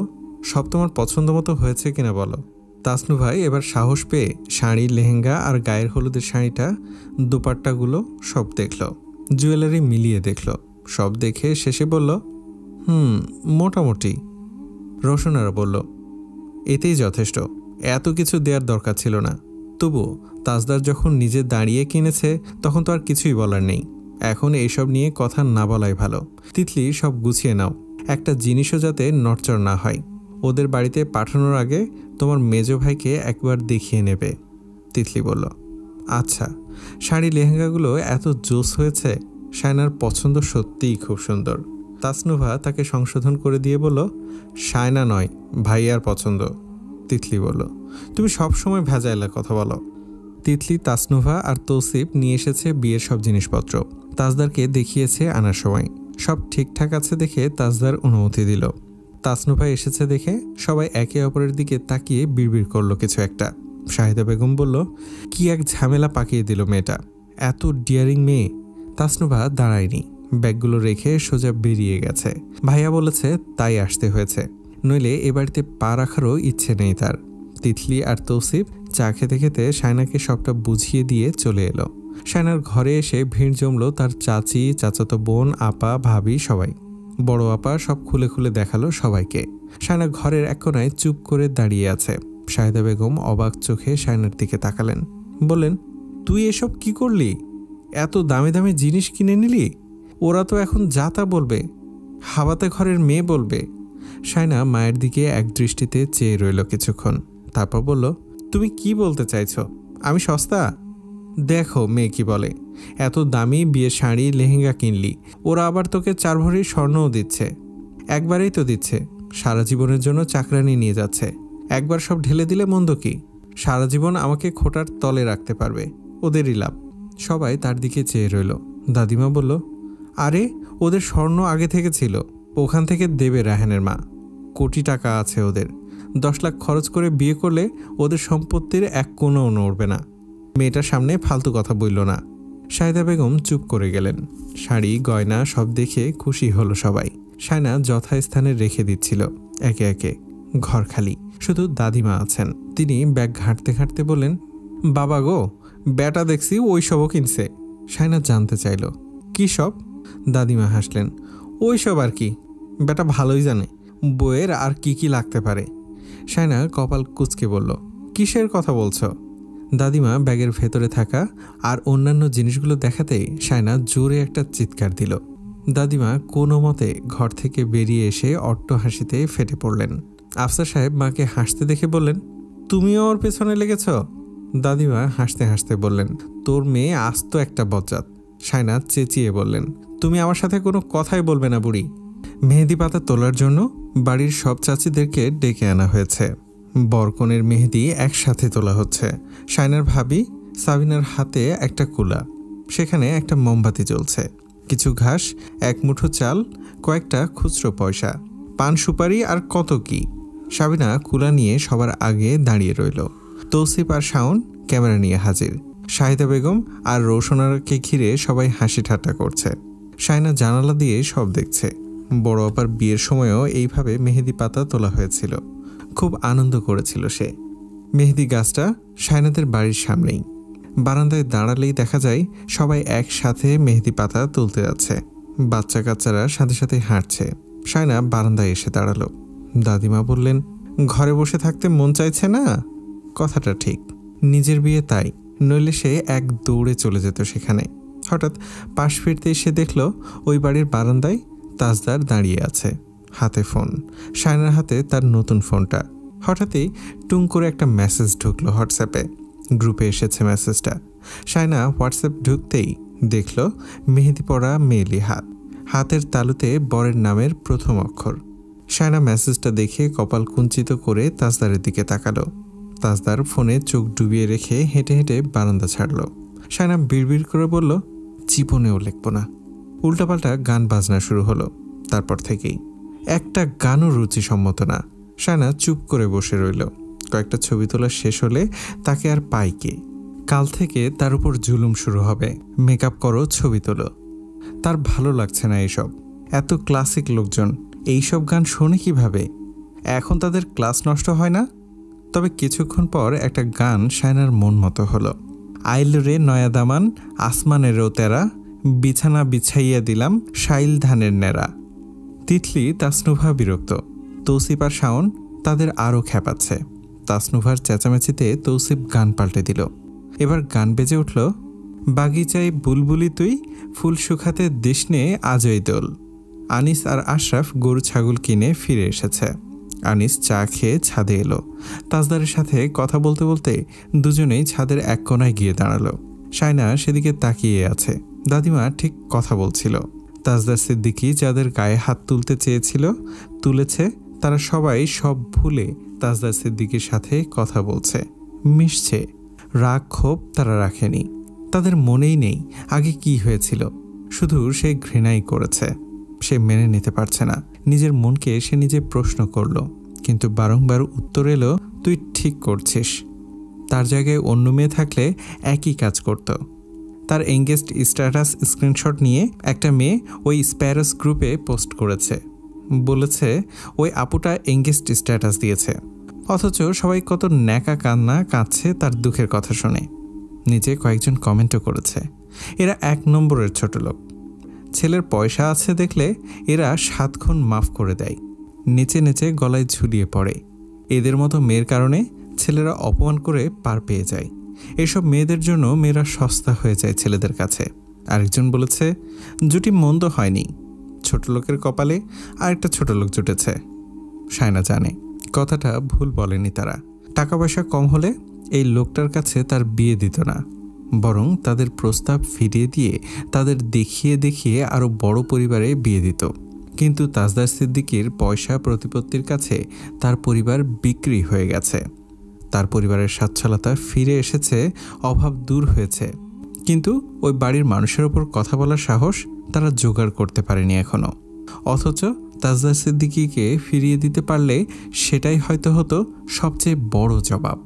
সব তোমার পছন্দ মতো হয়েছে কিনা বলো। তাসনু ভাই এবার সাহস পেয়ে শাড়ি, লেহেঙ্গা আর গায়ের হলুদের শাড়িটা, দোপাট্টাগুলো সব দেখল। জুয়েলারি মিলিয়ে দেখল। সব দেখে শেষে বলল, মোটামুটি। রওশনারা বলল, এতেই যথেষ্ট, এত কিছু দেওয়ার দরকার ছিল না। তবু তাজদার যখন নিজে দাঁড়িয়ে কিনেছে, তখন তো আর কিছুই বলার নেই। এখন এইসব নিয়ে কথা না বলাই ভালো। তিতলি, সব গুছিয়ে নাও, একটা জিনিসও যাতে নড়চড় না হয়। ওদের বাড়িতে পাঠানোর আগে তোমার মেজো ভাইকে একবার দেখিয়ে নেবে। তিতলি বলল, আচ্ছা। শাড়ি, লেহেঙ্গাগুলো এত জোস হয়েছে। শায়নার পছন্দ সত্যিই খুব সুন্দর। তাসনুভা তাকে সংশোধন করে দিয়ে বলল, শায়না নয়, ভাইয়ার পছন্দ। তিতলি বলল, তুমি সবসময় ভেজাইলা কথা বলো। তিতলি, তাসনুভা আর তৌসিফ নিয়ে এসেছে বিয়ের সব জিনিসপত্র। তাজদারকে দেখিয়েছে আনার সময়। সব ঠিকঠাক আছে দেখে তাজদার অনুমতি দিল। তাসনুভা এসেছে দেখে সবাই একে অপরের দিকে তাকিয়ে বিড়বিড় করলো কিছু একটা। শাহিদা বেগম বলল, কি এক ঝামেলা পাকিয়ে দিল মেয়েটা, এত ডিয়ারিং মেয়ে। তাসনুভা দাঁড়ায়নি, ব্যাগগুলো রেখে সোজা বেরিয়ে গেছে। ভাইয়া বলেছে তাই আসতে হয়েছে, নইলে এ বাড়িতে পা রাখারও ইচ্ছে নেই তার। তিতলি আর তৌসিফ চা খেতে খেতে শায়নাকে সবটা বুঝিয়ে দিয়ে চলে এলো। শায়নার ঘরে এসে ভিড় জমলো তার চাচি, চাচাতো বোন, আপা, ভাবি সবাই। বড় আপা সব খুলে খুলে দেখালো সবাইকে। শায়না ঘরের এক কোনায় চুপ করে দাঁড়িয়ে আছে। শাহিদা বেগম অবাক চোখে শায়নার দিকে তাকালেন, বললেন, তুই এসব কি করলি? এত দামি দামি জিনিস কিনে নিলি? ওরা তো এখন যা তা বলবে, হাবাতে ঘরের মেয়ে বলবে। শায়না মায়ের দিকে এক দৃষ্টিতে চেয়ে রইল কিছুক্ষণ, তারপর বলল, তুমি কি বলতে চাইছো? আমি সস্তা? দেখো মেয়ে কি বলে, এত দামি বিয়ে শাড়ি লেহেঙ্গা কিনলি, ওরা আবার তোকে 4 ভরি স্বর্ণও দিচ্ছে। একবারেই তো দিচ্ছে, সারা জীবনের জন্য চাকরানি নিয়ে যাচ্ছে। একবার সব ঢেলে দিলে মন্দ কি? সারা জীবন আমাকে খোটার তলে রাখতে পারবে, ওদেরই লাভ। সবাই তার দিকে চেয়ে রইল। দাদিমা বলল, আরে ওদের স্বর্ণ আগে থেকে ছিল, ওখান থেকে দেবে রায়হানের মা। কোটি টাকা আছে ওদের, 10 লাখ খরচ করে বিয়ে করলে ওদের সম্পত্তির এক কোণও নড়বে না। মেয়েটার সামনে ফালতু কথা বলল না। শায়দা বেগম চুপ করে গেলেন। শাড়ি গয়না সব দেখে খুশি হলো সবাই। শায়না যথাস্থানে রেখে দিচ্ছিল একে একে। ঘর খালি, শুধু দাদিমা আছেন। তিনি ব্যাগ ঘাঁটতে ঘাঁটতে বললেন, বাবা গো, ব্যাটা দেখছি ওই সবও কিনছে। শায়না জানতে চাইল, কি সব? দাদিমা হাসলেন, ওই সব আর কি, ব্যাটা ভালোই জানে বইয়ের আর কি কি লাগতে পারে। শায়না কপাল কুঁচকে বলল, কিসের কথা বলছো? দাদিমা ব্যাগের ভেতরে থাকা আর অন্যান্য জিনিসগুলো দেখাতেই শায়না জোরে একটা চিৎকার দিল। দাদিমা কোনো মতে ঘর থেকে বেরিয়ে এসে অট্ট হাসিতে ফেটে পড়লেন। আফসার সাহেব মাকে হাসতে দেখে বললেন, তুমিও ওর পেছনে লেগেছ? দাদিমা হাসতে হাসতে বললেন, তোর মেয়ে আস্ত একটা বজ্জাত। শায়না চেঁচিয়ে বললেন, তুমি আমার সাথে কোনো কথাই বলবে না বুড়ি। মেহেদি পাতা তোলার জন্য বাড়ির সব চাচিদেরকে ডেকে আনা হয়েছে। বরকনের মেহেদি একসাথে তোলা হচ্ছে। শায়নার ভাবি সাবিনার হাতে একটা কুলা, সেখানে একটা মোমবাতি জ্বলছে, কিছু ঘাস, এক মুঠো চাল, কয়েকটা খুচরো পয়সা, পান সুপারি আর কত কি। সাবিনা কুলা নিয়ে সবার আগে দাঁড়িয়ে রইল। তৌসিফ আর শাওন ক্যামেরা নিয়ে হাজির। শাহিদা বেগম আর রৌশনাকে ঘিরে সবাই হাসি ঠাট্টা করছে। শায়না জানালা দিয়ে সব দেখছে। বড় আপার বিয়ের সময়ও এইভাবে মেহেদি পাতা তোলা হয়েছিল। খুব আনন্দ করেছিল সে। মেহেদি গাছটা শায়নাদের বাড়ির সামনেই। বারান্দায় দাঁড়ালেই দেখা যায় সবাই একসাথে মেহেদি পাতা তুলতে যাচ্ছে। বাচ্চা কাচ্চারা সাথে সাথে হাঁটছে। শায়না বারান্দায় এসে দাঁড়ালো। দাদিমা বললেন, ঘরে বসে থাকতে মন চাইছে না? কথাটা ঠিক, নিজের বিয়ে তাই, নইলে সে এক দৌড়ে চলে যেত সেখানে। হঠাৎ পাশ ফিরতে এসে দেখল ওই বাড়ির বারান্দায় তাজদার দাঁড়িয়ে আছে, হাতে ফোন। শায়নার হাতে তার নতুন ফোনটা। হঠাৎই টুং করে একটা মেসেজ ঢুকলো হোয়াটসঅ্যাপে। গ্রুপে এসেছে মেসেজটা। শায়না হোয়াটসঅ্যাপ ঢুকতেই দেখল মেহেদি পরা মেয়েলি হাত, হাতের তালুতে বরের নামের প্রথম অক্ষর। শায়না মেসেজটা দেখে কপাল কুঞ্চিত করে তাজদারের দিকে তাকালো। তাজদার ফোনে চোখ ডুবিয়ে রেখে হেঁটে হেঁটে বারান্দা ছাড়ল। শায়না বিড়বিড় করে বলল, জীবনেও লিখব না। উল্টাপাল্টা গান বাজনা শুরু হলো। তারপর থেকেই একটা গানও রুচিসম্মত না। শায়না চুপ করে বসে রইল। কয়েকটা ছবি তোলা শেষ হলে তাকে আর পাই কে। কাল থেকে তার উপর জুলুম শুরু হবে। মেকআপ করো, ছবি তোলো। তার ভালো লাগছে না এসব। এত ক্লাসিক লোকজন এইসব গান শোনে কিভাবে? এখন তাদের ক্লাস নষ্ট হয় না? তবে কিছুক্ষণ পর একটা গান শায়নার মন মতো হলো। আইল রে নয়া দামান, আসমানেরও তেরা, বিছানা বিছাইয়া দিলাম শাইল ধানের নেড়া। তিতলি তাসনুভা বিরক্ত। তৌসিফ আর শাওন তাদের আরও খেপাচ্ছে। তাসনুভার চেঁচামেচিতে তৌসিফ গান পাল্টে দিল। এবার গান বেজে উঠল, বাগিচায় বুলবুলি তুই, ফুল শুকাতে দিস নে আজই দোল। আনিস আর আশরাফ গরু ছাগল কিনে ফিরে এসেছে। আনিস চা খেয়ে ছাদে এলো। তাজদারের সাথে কথা বলতে বলতে দুজনেই ছাদের এক কোনায় গিয়ে দাঁড়ালো। শায়না সেদিকে তাকিয়ে আছে। দাদিমা ঠিক কথা বলছিল। তাজদার সিদ্দিকী যাদের গায়ে হাত তুলতে চেয়েছিল তুলেছে। তারা সবাই সব ভুলে তাজদার সিদ্দিকীর সাথে কথা বলছে, মিশছে। রাগ ক্ষোভ তারা রাখেনি। তাদের মনেই নেই আগে কি হয়েছিল। শুধু সে ঘৃণাই করেছে। সে মেনে নিতে পারছে না। নিজের মনকে সে নিজে প্রশ্ন করল, কিন্তু বারংবার উত্তর এলো, তুই ঠিক করছিস। তার জায়গায় অন্য মেয়ে থাকলে একই কাজ করত। তার এঙ্গেজড স্ট্যাটাস স্ক্রিনশট নিয়ে একটা মেয়ে ওই স্প্যারোস গ্রুপে পোস্ট করেছে। বলেছে ওই আপুটা এঙ্গেজড স্ট্যাটাস দিয়েছে, অথচ সবাই কত ন্যাকা কান্না কাঁদছে তার দুঃখের কথা শুনে। নিচে কয়েকজন কমেন্টও করেছে, এরা 1 নম্বরের ছোট লোক। ছেলের পয়সা আছে দেখলে এরা 7 খুন মাফ করে দেয়। নিচে নিচে গলায় ঝুলিয়ে পড়ে। এদের মতো মেয়ের কারণে ছেলেরা অপমান করে পার পেয়ে যায়। এসব মেয়েদের জন্য মেয়েরা সস্তা হয়ে যায় ছেলেদের কাছে। আরেকজন বলেছে, জুটি মন্দ হয়নি, ছোট লোকের কপালে আরেকটা ছোট লোক জুটেছে। শায়না জানে কথাটা ভুল বলেনি তারা। টাকা পয়সা কম হলে এই লোকটার কাছে তার বিয়ে দিত না, বরং তাদের প্রস্তাব ফিরিয়ে দিয়ে তাদের দেখিয়ে দেখিয়ে আরও বড় পরিবারে বিয়ে দিত। কিন্তু তাজদার সিদ্দিকীর পয়সা প্রতিপত্তির কাছে তার পরিবার বিক্রি হয়ে গেছে। তার পরিবারের সচ্ছলতা ফিরে এসেছে, অভাব দূর হয়েছে, কিন্তু ওই বাড়ির মানুষের ওপর কথা বলার সাহস তারা জোগাড় করতে পারেনি এখনও। অথচ তাজদার সিদ্দিকীকে ফিরিয়ে দিতে পারলে সেটাই হয়তো হতো সবচেয়ে বড় জবাব।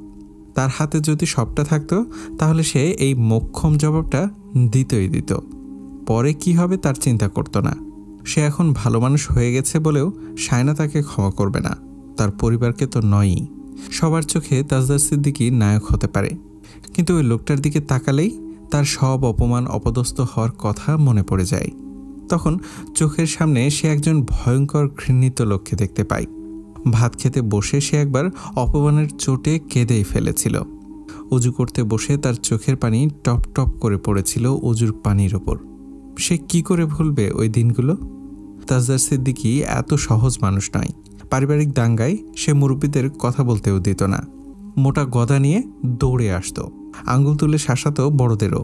তার হাতে যদি সবটা থাকতো তাহলে সে এই মোক্ষম জবাবটা দিতই দিত। পরে কি হবে তার চিন্তা করতো না। সে এখন ভালো মানুষ হয়ে গেছে বলেও শায়না তাকে ক্ষমা করবে না। তার পরিবারকে তো নয়ই। সবার চোখে তাজদার সিদ্দিকী নায়ক হতে পারে, কিন্তু ওই লোকটার দিকে তাকালেই তার সব অপমান অপদস্থ হওয়ার কথা মনে পড়ে যায়। তখন চোখের সামনে সে একজন ভয়ঙ্কর ঘৃণিত লোককে দেখতে পায়। ভাত খেতে বসে সে একবার অপমানের চোটে কেঁদেই ফেলেছিল। অজু করতে বসে তার চোখের পানি টপ টপ করে পড়েছিল অজুর পানির ওপর। সে কি করে ভুলবে ওই দিনগুলো? তাজদার সিদ্দিকী এত সহজ মানুষ নয়। পারিবারিক দাঙ্গায় সে মুরব্বীদের কথা বলতেও দিত না। মোটা গদা নিয়ে দৌড়ে আসতো, আঙ্গুল তুলে শাসাতো বড়দেরও।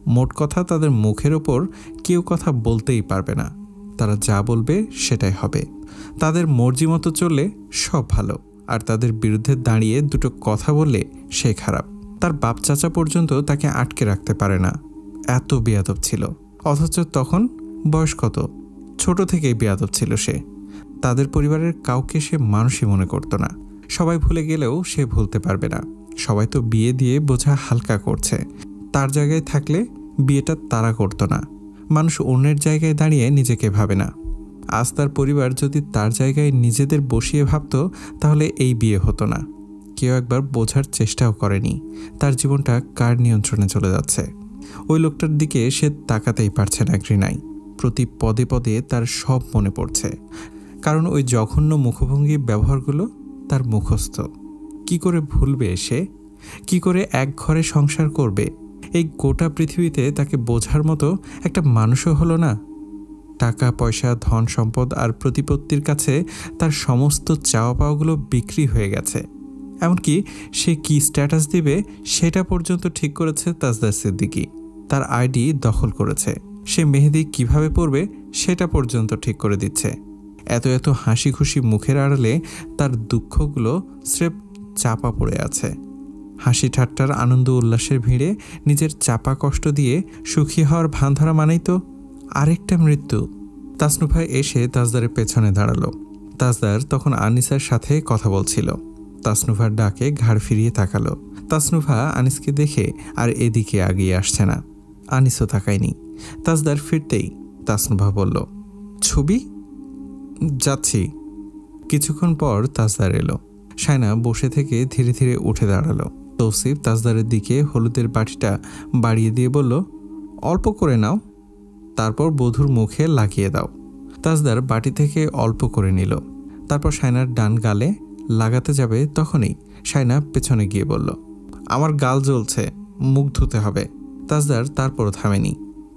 মোট কথা তাদের মুখের ওপর কেউ কথা বলতেই পারবে না। তারা যা বলবে সেটাই হবে। তাদের মর্জি মতো চললে সব ভালো, আর তাদের বিরুদ্ধে দাঁড়িয়ে দুটো কথা বললে সে খারাপ। তার বাপ চাচা পর্যন্ত তাকে আটকে রাখতে পারে না, এত বেয়াদব ছিল। অথচ তখন বয়স কত, ছোট থেকেই বেয়াদব ছিল সে। তাদের পরিবারের কাউকে সে মানুষই মনে করতো না। সবাই ভুলে গেলেও সে ভুলতে পারবে না। সবাই তো বিয়ে দিয়ে বোঝা হালকা করছে, তার জায়গায় থাকলে বিয়েটা তারা করতো না। মানুষ অন্যের জায়গায় দাঁড়িয়ে নিজেকে ভাবে না। আজ তার পরিবার যদি তার জায়গায় নিজেদের বসিয়ে ভাবত তাহলে এই বিয়ে হতো না। কেউ একবার বোঝার চেষ্টাও করেনি তার জীবনটা কার নিয়ন্ত্রণে চলে যাচ্ছে। ওই লোকটার দিকে সে তাকাতেই পারছে না ঘৃণায়। প্রতি পদে পদে তার সব মনে পড়ছে, কারণ ওই জঘন্য মুখভঙ্গি ব্যবহারগুলো তার মুখস্থ। কি করে ভুলবে সে? কি করে এক ঘরে সংসার করবে? এই গোটা পৃথিবীতে তাকে বোঝার মতো একটা মানুষও হলো না। টাকা পয়সা ধন সম্পদ আর প্রতিপত্তির কাছে তার সমস্ত চাওয়া পাওয়াগুলো বিক্রি হয়ে গেছে। এমনকি সে কি স্ট্যাটাস দিবে সেটা পর্যন্ত ঠিক করেছে তাজদার সিদ্দিকী। তার আইডি দখল করেছে। সে মেহেদি কিভাবে পরবে সেটা পর্যন্ত ঠিক করে দিচ্ছে। এত এত হাসি খুশি মুখের আড়ালে তার দুঃখগুলো স্রেফ চাপা পড়ে আছে। হাসি ঠাট্টার আনন্দ উল্লাসের ভিড়ে নিজের চাপা কষ্ট দিয়ে সুখী হওয়ার ভান ধরা মানেই তো আরেকটা মৃত্যু। তাসনুভা এসে তাজদারের পেছনে দাঁড়ালো। তাজদার তখন আনিসার সাথে কথা বলছিল। তাসনুভার ডাকে ঘাড় ফিরিয়ে তাকালো। তাসনুভা আনিসকে দেখে আর এদিকে আগিয়ে আসছে না। আনিসও তাকায়নি। তাজদার ফিরতেই তাসনুভা বলল, ছবি? যাচ্ছি। কিছুক্ষণ পর তাজদার এলো। শায়না বসে থেকে ধীরে ধীরে উঠে দাঁড়ালো। তৌসিফ তাজদারের দিকে হলুদের বাটিটা বাড়িয়ে দিয়ে বলল, অল্প করে নাও, তারপর বধূর মুখে লাগিয়ে দাও। তাজদার বাটি থেকে অল্প করে নিল। তারপর শায়নার ডান গালে লাগাতে যাবে, তখনই শায়না পেছনে গিয়ে বলল, আমার গাল জ্বলছে, মুখ ধুতে হবে। তাজদার তারপরও থামেনি।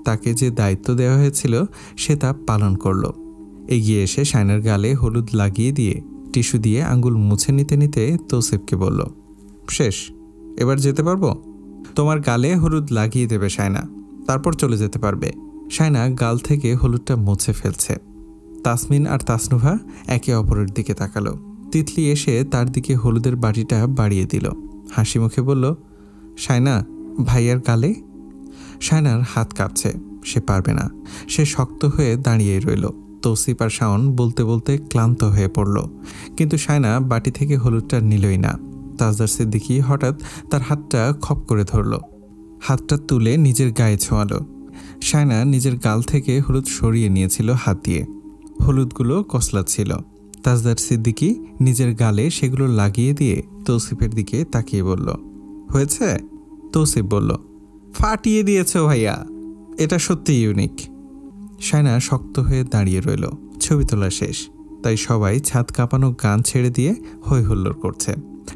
তাকে যে দায়িত্ব দেওয়া হয়েছিল সে তা পালন করল। এগিয়ে এসে শায়নার গালে হলুদ লাগিয়ে দিয়ে টিস্যু দিয়ে আঙ্গুল মুছে নিতে নিতে তৌসিফকে বলল, শেষ, এবার যেতে পারবো? তোমার গালে হলুদ লাগিয়ে দেবে শায়না, তারপর চলে যেতে পারবে। শায়না গাল থেকে হলুদটা মুছে ফেলছে। তাসমিন আর তাসনুভা একে অপরের দিকে তাকালো। তিতলি এসে তার দিকে হলুদের বাটিটা বাড়িয়ে দিল। হাসি মুখে বলল, শায়না, ভাইয়ার গালে। শায়নার হাত কাঁপছে, সে পারবে না। সে শক্ত হয়ে দাঁড়িয়ে রইল। তৌসিফ আর শাওন বলতে বলতে ক্লান্ত হয়ে পড়ল, কিন্তু শায়না বাটি থেকে হলুদটা নিলই না। তাজদার সিদ্দিকী হঠাৎ তার হাতটা খপ করে ধরল। হাতটা তুলে নিজের গায়ে ছোঁয়ালো। শায়না নিজের গাল থেকে হলুদ সরিয়ে নিয়েছিল হাত দিয়ে। হলুদগুলো কসলাচ্ছিল। তাজদার সিদ্দিকী নিজের গালে সেগুলো লাগিয়ে দিয়ে তৌসিফের দিকে তাকিয়ে বলল, হয়েছে? তৌসিফ বলল, ফাটিয়ে দিয়েছো ভাইয়া, এটা সত্যি ইউনিক। শায়না শক্ত হয়ে দাঁড়িয়ে রইল। ছবি তোলা শেষ, তাই সবাই ছাদ কাঁপানো গান ছেড়ে দিয়ে হৈ হুল্লোড় করছে।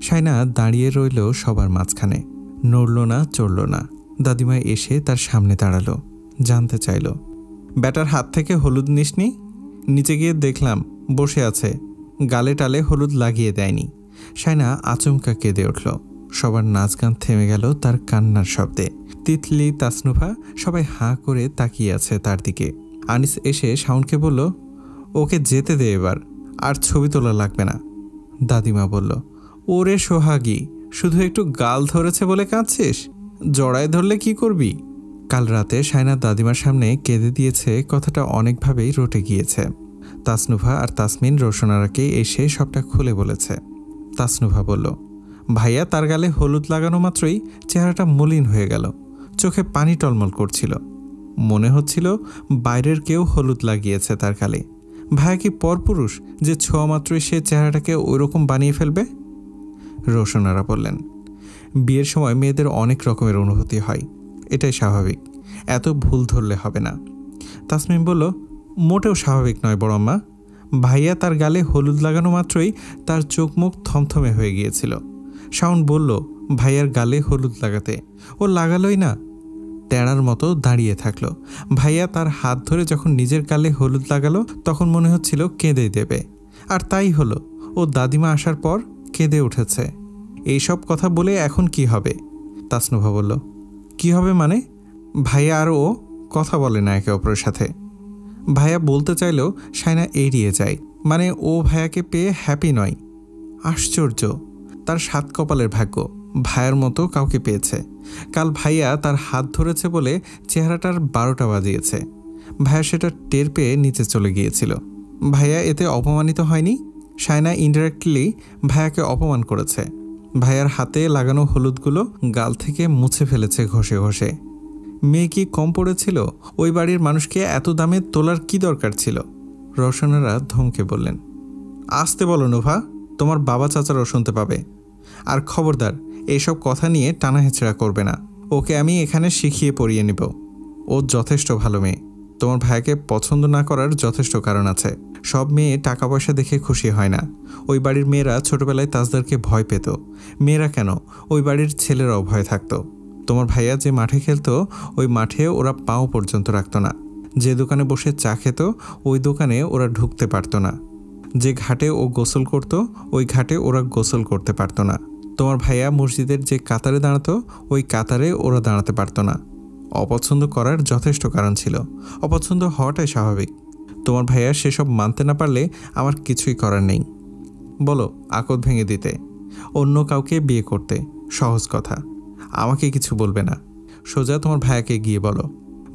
শায়না দাঁড়িয়ে রইল সবার মাঝখানে। নড়ল না, চড়ল না। দাদিমা এসে তার সামনে দাঁড়ালো, জানতে চাইল, ব্যাটার হাত থেকে হলুদ নিসনি? নিচে গিয়ে দেখলাম বসে আছে, গালে টালে হলুদ লাগিয়ে দেয়নি। শায়না আচমকা কেঁদে উঠল। সবার নাচ গান থেমে গেল তার কান্নার শব্দে। তিতলি, তাসনুভা সবাই হাঁ করে তাকিয়ে আছে তার দিকে। আনিস এসে শাওনকে বলল, ওকে যেতে দে এবার, আর ছবি তোলা লাগবে না। দাদিমা বলল, ওরে সোহাগী, শুধু একটু গাল ধরেছে বলে কাঁদছিস? জড়ায় ধরলে কি করবি? কাল রাতে শায়না দাদিমার সামনে কেঁদে দিয়েছে, কথাটা অনেকভাবেই রটে গিয়েছে। তাসনুভা আর তাসমিন রোশনারাকে এসে সবটা খুলে বলেছে। তাসনুভা বলল, ভাইয়া তার গালে হলুদ লাগানো মাত্রই চেহারাটা মলিন হয়ে গেল, চোখে পানি টলমল করছিল, মনে হচ্ছিল বাইরের কেউ হলুদ লাগিয়েছে তার গালে। ভাইয়া কি পরপুরুষ যে ছোঁয়া মাত্রই সে চেহারাটাকে ওইরকম বানিয়ে ফেলবে? রোশনারা বললেন, বিয়ের সময় মেয়েদের অনেক রকমের অনুভূতি হয়, এটাই স্বাভাবিক, এত ভুল ধরলে হবে না। তাসমিন বলল, মোটেও স্বাভাবিক নয় বড় আম্মা। ভাইয়া তার গালে হলুদ লাগানো মাত্রই তার চোখ মুখ থমথমে হয়ে গিয়েছিল। শাওন বলল ভাইয়ার গালে হলুদ লাগাতে, ও লাগালোই না, তেড়ার মতো দাঁড়িয়ে থাকলো। ভাইয়া তার হাত ধরে যখন নিজের গালে হলুদ লাগালো তখন মনে হচ্ছিল কেঁদে দেবে, আর তাই হলো। ও দাদিমা আসার পর কেঁদে উঠেছে। এইসব কথা বলে এখন কি হবে? তাসনুভা বলল, কি হবে মানে? ভাইয়া আর ও কথা বলে না একে অপরের সাথে। ভাইয়া বলতে চাইলেও শায়না এড়িয়ে যায়, মানে ও ভাইয়াকে পেয়ে হ্যাপি নয়। আশ্চর্য, তার সাত কপালের ভাগ্য ভাইয়ার মতো কাউকে পেয়েছে। কাল ভাইয়া তার হাত ধরেছে বলে চেহারাটার 12টা বাজিয়েছে। ভাইয়া সেটা টের পেয়ে নিচে চলে গিয়েছিল। ভাইয়া এতে অপমানিত হয়নি। শায়না ইনডাইরেক্টলি ভাইয়াকে অপমান করেছে। ভাইয়ার হাতে লাগানো হলুদগুলো গাল থেকে মুছে ফেলেছে ঘষে ঘষে। মেয়ে কি কম পড়েছিল? ওই বাড়ির মানুষকে এত দামে তোলার কি দরকার ছিল? রোশনারা ধমকে বললেন, আসতে বলো নোভা, তোমার বাবা চাচারাও শুনতে পাবে। আর খবরদার এইসব কথা নিয়ে টানা হেঁচড়া করবে না। ওকে আমি এখানে শিখিয়ে পড়িয়ে নিব। ও যথেষ্ট ভালো মেয়ে। তোমার ভাইকে পছন্দ না করার যথেষ্ট কারণ আছে। সব মেয়ে টাকা পয়সা দেখে খুশি হয় না। ওই বাড়ির মেয়েরা ছোটবেলায় তাজদারকে ভয় পেত। মেয়েরা কেন, ওই বাড়ির ছেলেরাও ভয় থাকত। তোমার ভাইয়া যে মাঠে খেলতো ওই মাঠে ওরা পাও পর্যন্ত রাখত না। যে দোকানে বসে চা খেত ওই দোকানে ওরা ঢুকতে পারত না। যে ঘাটে ও গোসল করত ওই ঘাটে ওরা গোসল করতে পারত না। তোমার ভাইয়া মসজিদের যে কাতারে দাঁড়াতো ওই কাতারে ওরা দাঁড়াতে পারত না। অপছন্দ করার যথেষ্ট কারণ ছিল। অপছন্দ হওয়াটাই স্বাভাবিক। তোমার ভাইয়া সেসব মানতে না পারলে আমার কিছুই করার নেই। বলো আকত ভেঙে দিতে, অন্য কাউকে বিয়ে করতে, সহজ কথা। আমাকে কিছু বলবে না, সোজা তোমার ভাইয়াকে গিয়ে বলো।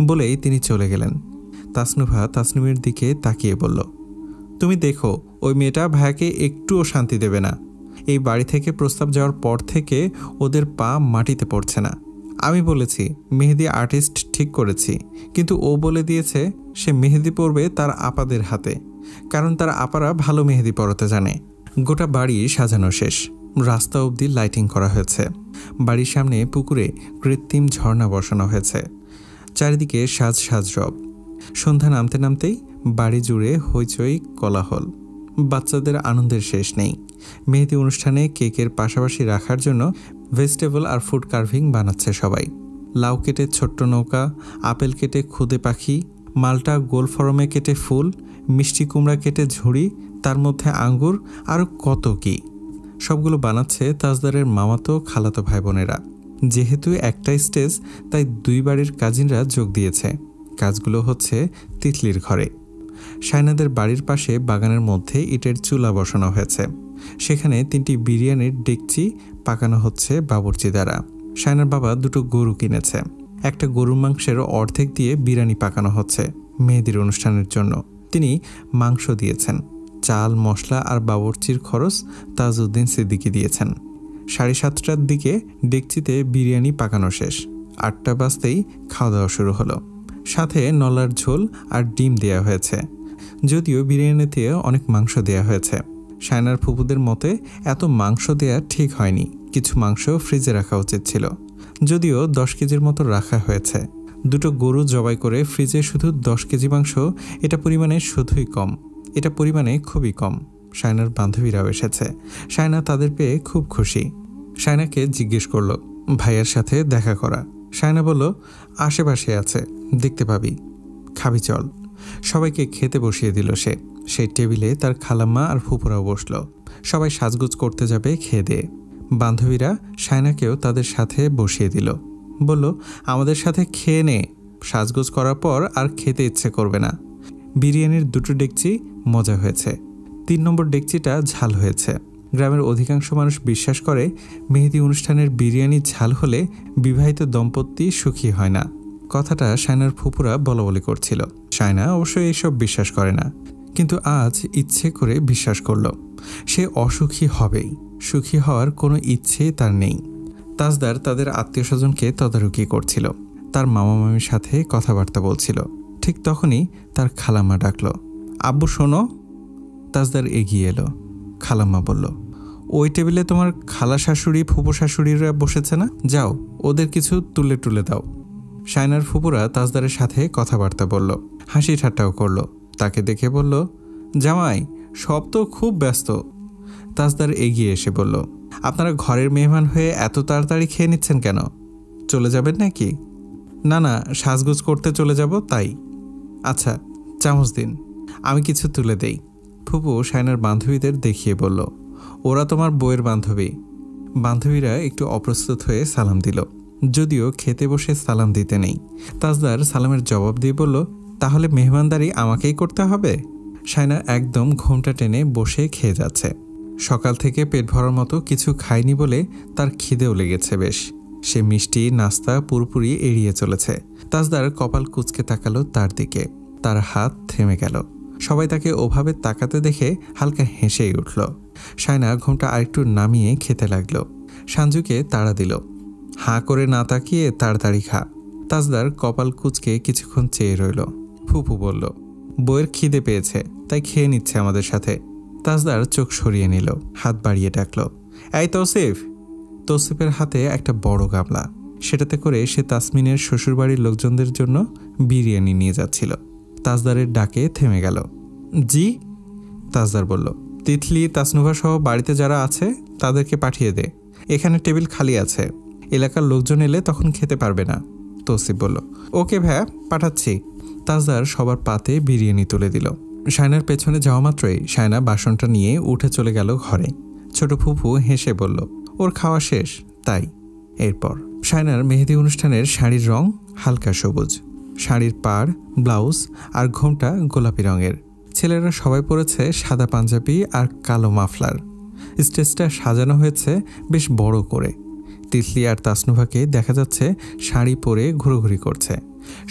বলেই তিনি চলে গেলেন। তাসনুভা তাসনিমের দিকে তাকিয়ে বলল, তুমি দেখো ওই মেয়েটা ভাইয়াকে একটুও শান্তি দেবে না। এই বাড়ি থেকে প্রস্তাব যাওয়ার পর থেকে ওদের পা মাটিতে পড়ছে না। আমি বলেছি মেহেদি আর্টিস্ট ঠিক করেছি, কিন্তু ও বলে দিয়েছে সে মেহেদি পরবে তার আপাদের হাতে, কারণ তার আপারা ভালো মেহেদি পরাতে জানে। গোটা বাড়ি সাজানো শেষ, রাস্তা অবধি লাইটিং করা হয়েছে। বাড়ির সামনে পুকুরে কৃত্রিম ঝর্ণা বসানো হয়েছে। চারিদিকে সাজ সাজ রব। সন্ধ্যা নামতে নামতেই বাড়ি জুড়ে হইচই কোলাহল। বাচ্চাদের আনন্দের শেষ নেই। মেহেদি অনুষ্ঠানে কেকের পাশাপাশি রাখার জন্য ভেজিটেবল আর ফুড কার্ভিং বানাচ্ছে সবাই। লাউ কেটে ছোট্ট নৌকা, আপেল কেটে খুদে পাখি, মালটা গোল ফরমে কেটে ফুল, মিষ্টি কুমড়া কেটে ঝুড়ি, তার মধ্যে আঙ্গুর, আরও কত কি। সবগুলো বানাচ্ছে তাজদারের মামাতো খালাতো ভাই বোনেরা। যেহেতু একটাই স্টেজ তাই দুই বাড়ির কাজিনরা যোগ দিয়েছে। কাজগুলো হচ্ছে তিতলির ঘরে। শায়নাদের বাড়ির পাশে বাগানের মধ্যে ইটের চুলা বসানো হয়েছে। সেখানে 3টি বিরিয়ানির ডেকচি পাকানো হচ্ছে বাবুর্চি দ্বারা। শায়নার বাবা 2টো গরু কিনেছে। একটা গরুর মাংসের অর্ধেক দিয়ে বিরিয়ানি পাকানো হচ্ছে মেহেদির অনুষ্ঠানের জন্য। তিনি মাংস দিয়েছেন। চাল, মশলা আর বাবুর্চির খরচ তাজউদ্দিন সিদ্দিকী দিয়েছেন। 7:30টার দিকে ডেকচিতে বিরিয়ানি পাকানো শেষ। 8টা বাজতেই খাওয়া দাওয়া শুরু হলো। সাথে নলার ঝোল আর ডিম দেওয়া হয়েছে। যদিও বিরিয়ানিতে অনেক মাংস দেওয়া হয়েছে। শায়নার ফুপুদের মতে এত মাংস দেয়া ঠিক হয়নি, কিছু মাংস ফ্রিজে রাখা উচিত ছিল। যদিও 10 কেজির মতো রাখা হয়েছে। 2টো গরু জবাই করে ফ্রিজে শুধু 10 কেজি মাংস, এটা পরিমাণে শুধুই কম, এটা পরিমাণে খুবই কম। শায়নার বান্ধবীরাও এসেছে। শায়না তাদের পেয়ে খুব খুশি। শায়নাকে জিজ্ঞেস করলো, ভাইয়ার সাথে দেখা করা। শায়না বলল, আশেপাশে আছে, দেখতে পাবি, খাবি চল। সবাইকে খেতে বসিয়ে দিল সে। সেই টেবিলে তার খালাম্মা আর ফুপুরাও বসলো। সবাই সাজগুজ করতে যাবে খেয়ে দিয়ে। বান্ধবীরা শায়নাকেও তাদের সাথে বসিয়ে দিল। বলল, আমাদের সাথে খেয়ে নে, সাজগোজ করার পর আর খেতে ইচ্ছে করবে না। বিরিয়ানির 2টো ডেকচি মজা হয়েছে, 3 নম্বর ডেকচিটা ঝাল হয়েছে। গ্রামের অধিকাংশ মানুষ বিশ্বাস করে মেহেদি অনুষ্ঠানের বিরিয়ানি ঝাল হলে বিবাহিত দম্পতি সুখী হয় না। কথাটা শায়নার ফুপুরা বলাবলি করছিল। শায়না অবশ্যই এইসব বিশ্বাস করে না, কিন্তু আজ ইচ্ছে করে বিশ্বাস করল। সে অসুখী হবেই, সুখী হওয়ার কোনো ইচ্ছেই তার নেই। তাজদার তাদের আত্মীয় স্বজনকে তদারকি করছিল, তার মামা মামির সাথে কথাবার্তা বলছিল। ঠিক তখনই তার খালাম্মা ডাকল, আব্বু শোনো। তাজদার এগিয়ে এলো। খালাম্মা বলল, ওই টেবিলে তোমার খালা শাশুড়ি ফুপু শাশুড়িরা বসেছে না, যাও ওদের কিছু তুলে টুলে দাও। শায়নার ফুপুরা তাজদারের সাথে কথাবার্তা বলল, হাসি ঠাট্টাও করল। তাকে দেখে বলল, জামাই সব তো খুব ব্যস্ত। তাজদার এগিয়ে এসে বলল, আপনারা ঘরের মেহমান হয়ে এত তাড়াতাড়ি খেয়ে নিচ্ছেন কেন? চলে যাবেন নাকি? না না, সাজগোজ করতে চলে যাব তাই। আচ্ছা, চামচ দিন, আমি কিছু তুলে দেই। ফুপু শায়নার বান্ধবীদের দেখিয়ে বলল, ওরা তোমার বউয়ের বান্ধবী। বান্ধবীরা একটু অপ্রস্তুত হয়ে সালাম দিল, যদিও খেতে বসে সালাম দিতে নেই। তাজদার সালামের জবাব দিয়ে বলল, তাহলে মেহমানদারি আমাকেই করতে হবে? শায়না একদম ঘোমটা টেনে বসে খেয়ে যাচ্ছে। সকাল থেকে পেট ভরার মতো কিছু খায়নি বলে তার খিদেও লেগেছে বেশ। সে মিষ্টি নাস্তা পুরোপুরি এড়িয়ে চলেছে। তাজদার কপাল কুঁচকে তাকালো তার দিকে, তার হাত থেমে গেল। সবাই তাকে ওভাবে তাকাতে দেখে হালকা হেসেই উঠল। শায়না ঘোমটা আরেকটু নামিয়ে খেতে লাগলো। সাঞ্জুকে তাড়া দিল, হাঁ করে না তাকিয়ে তাড়াতাড়ি খা। তাজদার কপাল কুঁচকে কিছুক্ষণ চেয়ে রইল। ফুপু বলল, বউয়ের খিদে পেয়েছে তাই খেয়ে নিচ্ছে আমাদের সাথে। তাজদার চোখ সরিয়ে নিল, হাত বাড়িয়ে ডাকল, এই তৌসিফ। তৌসিফের হাতে একটা বড় গামলা, সেটাতে করে সে তাসমিনের শ্বশুরবাড়ির লোকজনদের জন্য বিরিয়ানি নিয়ে যাচ্ছিল। তাজদারের ডাকে থেমে গেল। জি। তাজদার বলল, তিতলি তাসনুভা সহ বাড়িতে যারা আছে তাদেরকে পাঠিয়ে দে, এখানে টেবিল খালি আছে, এলাকার লোকজন এলে তখন খেতে পারবে না। তৌসিফ বলল, ওকে ভাইয়া, পাঠাচ্ছি। তাজদার সবার পাতে বিরিয়ানি তুলে দিল। শায়নার পেছনে যাওয়া মাত্রই শায়না বাসনটা নিয়ে উঠে চলে গেল ঘরে। ছোট ফুফু হেসে বলল, ওর খাওয়া শেষ তাই। এরপর শায়নার মেহেদি অনুষ্ঠানের শাড়ির রং হালকা সবুজ, শাড়ির পাড়, ব্লাউজ আর ঘোমটা গোলাপি রঙের। ছেলেরা সবাই পরেছে সাদা পাঞ্জাবি আর কালো মাফলার। স্টেজটা সাজানো হয়েছে বেশ বড় করে। তিতলি আর তাসনুভাকে দেখা যাচ্ছে শাড়ি পরে ঘোরাঘুরি করছে।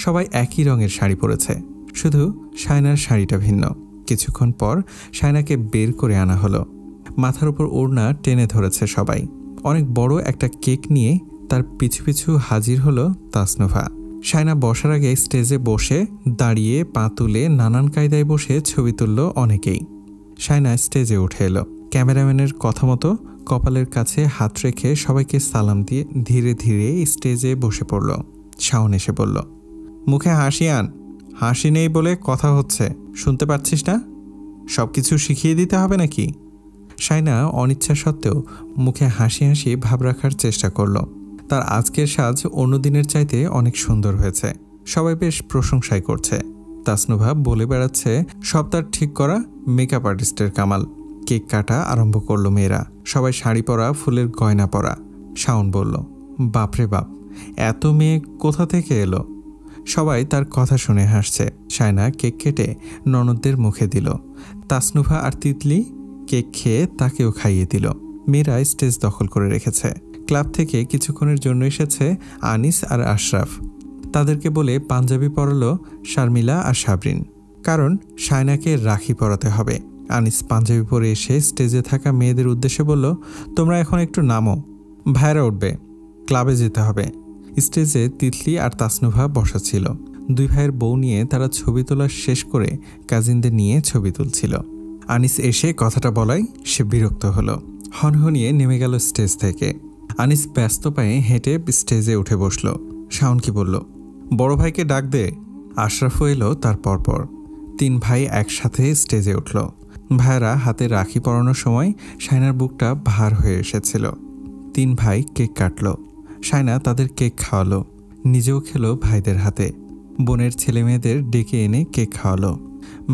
সবাই একই রঙের শাড়ি পরেছে, শুধু শায়নার শাড়িটা ভিন্ন। কিছুক্ষণ পর শায়নাকে বের করে আনা হলো। মাথার উপর ওড়না টেনে ধরেছে সবাই। অনেক বড় একটা কেক নিয়ে তার পিছু পিছু হাজির হলো তাসনুভা। শায়না বসার আগে স্টেজে বসে দাঁড়িয়ে পা তুলে নানান কায়দায় বসে ছবি তুলল অনেকেই। শায়না স্টেজে উঠে এলো। ক্যামেরাম্যানের কথা মতো কপালের কাছে হাত রেখে সবাইকে সালাম দিয়ে ধীরে ধীরে স্টেজে বসে পড়ল। শাওন এসে বলল, মুখে হাসি আন, হাসি নেই বলে কথা হচ্ছে, শুনতে পাচ্ছিস না? সব কিছু শিখিয়ে দিতে হবে নাকি? শায়না অনিচ্ছা সত্ত্বেও মুখে হাসি হাসি ভাব রাখার চেষ্টা করল। তার আজকের সাজ অন্য দিনের চাইতে অনেক সুন্দর হয়েছে। সবাই বেশ প্রশংসাই করছে। তাসনুভা বলে বেড়াচ্ছে সব তার ঠিক করা মেকআপ আর্টিস্টের কামাল। কেক কাটা আরম্ভ করলো মেয়েরা, সবাই শাড়ি পরা, ফুলের গয়না পরা। শাওন বলল, বাপরে বাপ, এত মেয়ে কোথা থেকে এলো? সবাই তার কথা শুনে হাসছে। শায়না কেক কেটে ননদদের মুখে দিল। তাসনুভা আর তিতলি কেক খেয়ে তাকেও খাইয়ে দিল। মেয়েরা স্টেজ দখল করে রেখেছে। ক্লাব থেকে কিছুক্ষণের জন্য এসেছে আনিস আর আশরাফ। তাদেরকে বলে পাঞ্জাবি পরালো শারমিলা আর সাবরিন, কারণ শায়নাকে রাখি পরাতে হবে। আনিস পাঞ্জাবি পরে এসে স্টেজে থাকা মেয়েদের উদ্দেশ্যে বলল, তোমরা এখন একটু নামো, ভাইরা উঠবে, ক্লাবে যেতে হবে। স্টেজে তিতলি আর তাসনুভা বসা ছিল। দুই ভাইয়ের বউ নিয়ে তারা ছবি তোলা শেষ করে কাজিনদের নিয়ে ছবি তুলছিল। আনিস এসে কথাটা বলায় সে বিরক্ত হলো, হনহনিয়ে নেমে গেল স্টেজ থেকে। আনিস ব্যস্ত পায়ে হেঁটে স্টেজে উঠে বসল। শাওনকে বলল, বড় ভাইকে ডাক দে। আশরাফও এলো তার পরপর। 3 ভাই একসাথে স্টেজে উঠল। ভাইয়েরা হাতে রাখি পরানোর সময় শায়নার বুকটা ভার হয়ে এসেছিল। 3 ভাই কেক কাটল। শায়না তাদের কেক খাওয়ালো, নিজেও খেলো ভাইদের হাতে। বোনের ছেলেমেয়েদের ডেকে এনে কেক খাওয়ালো।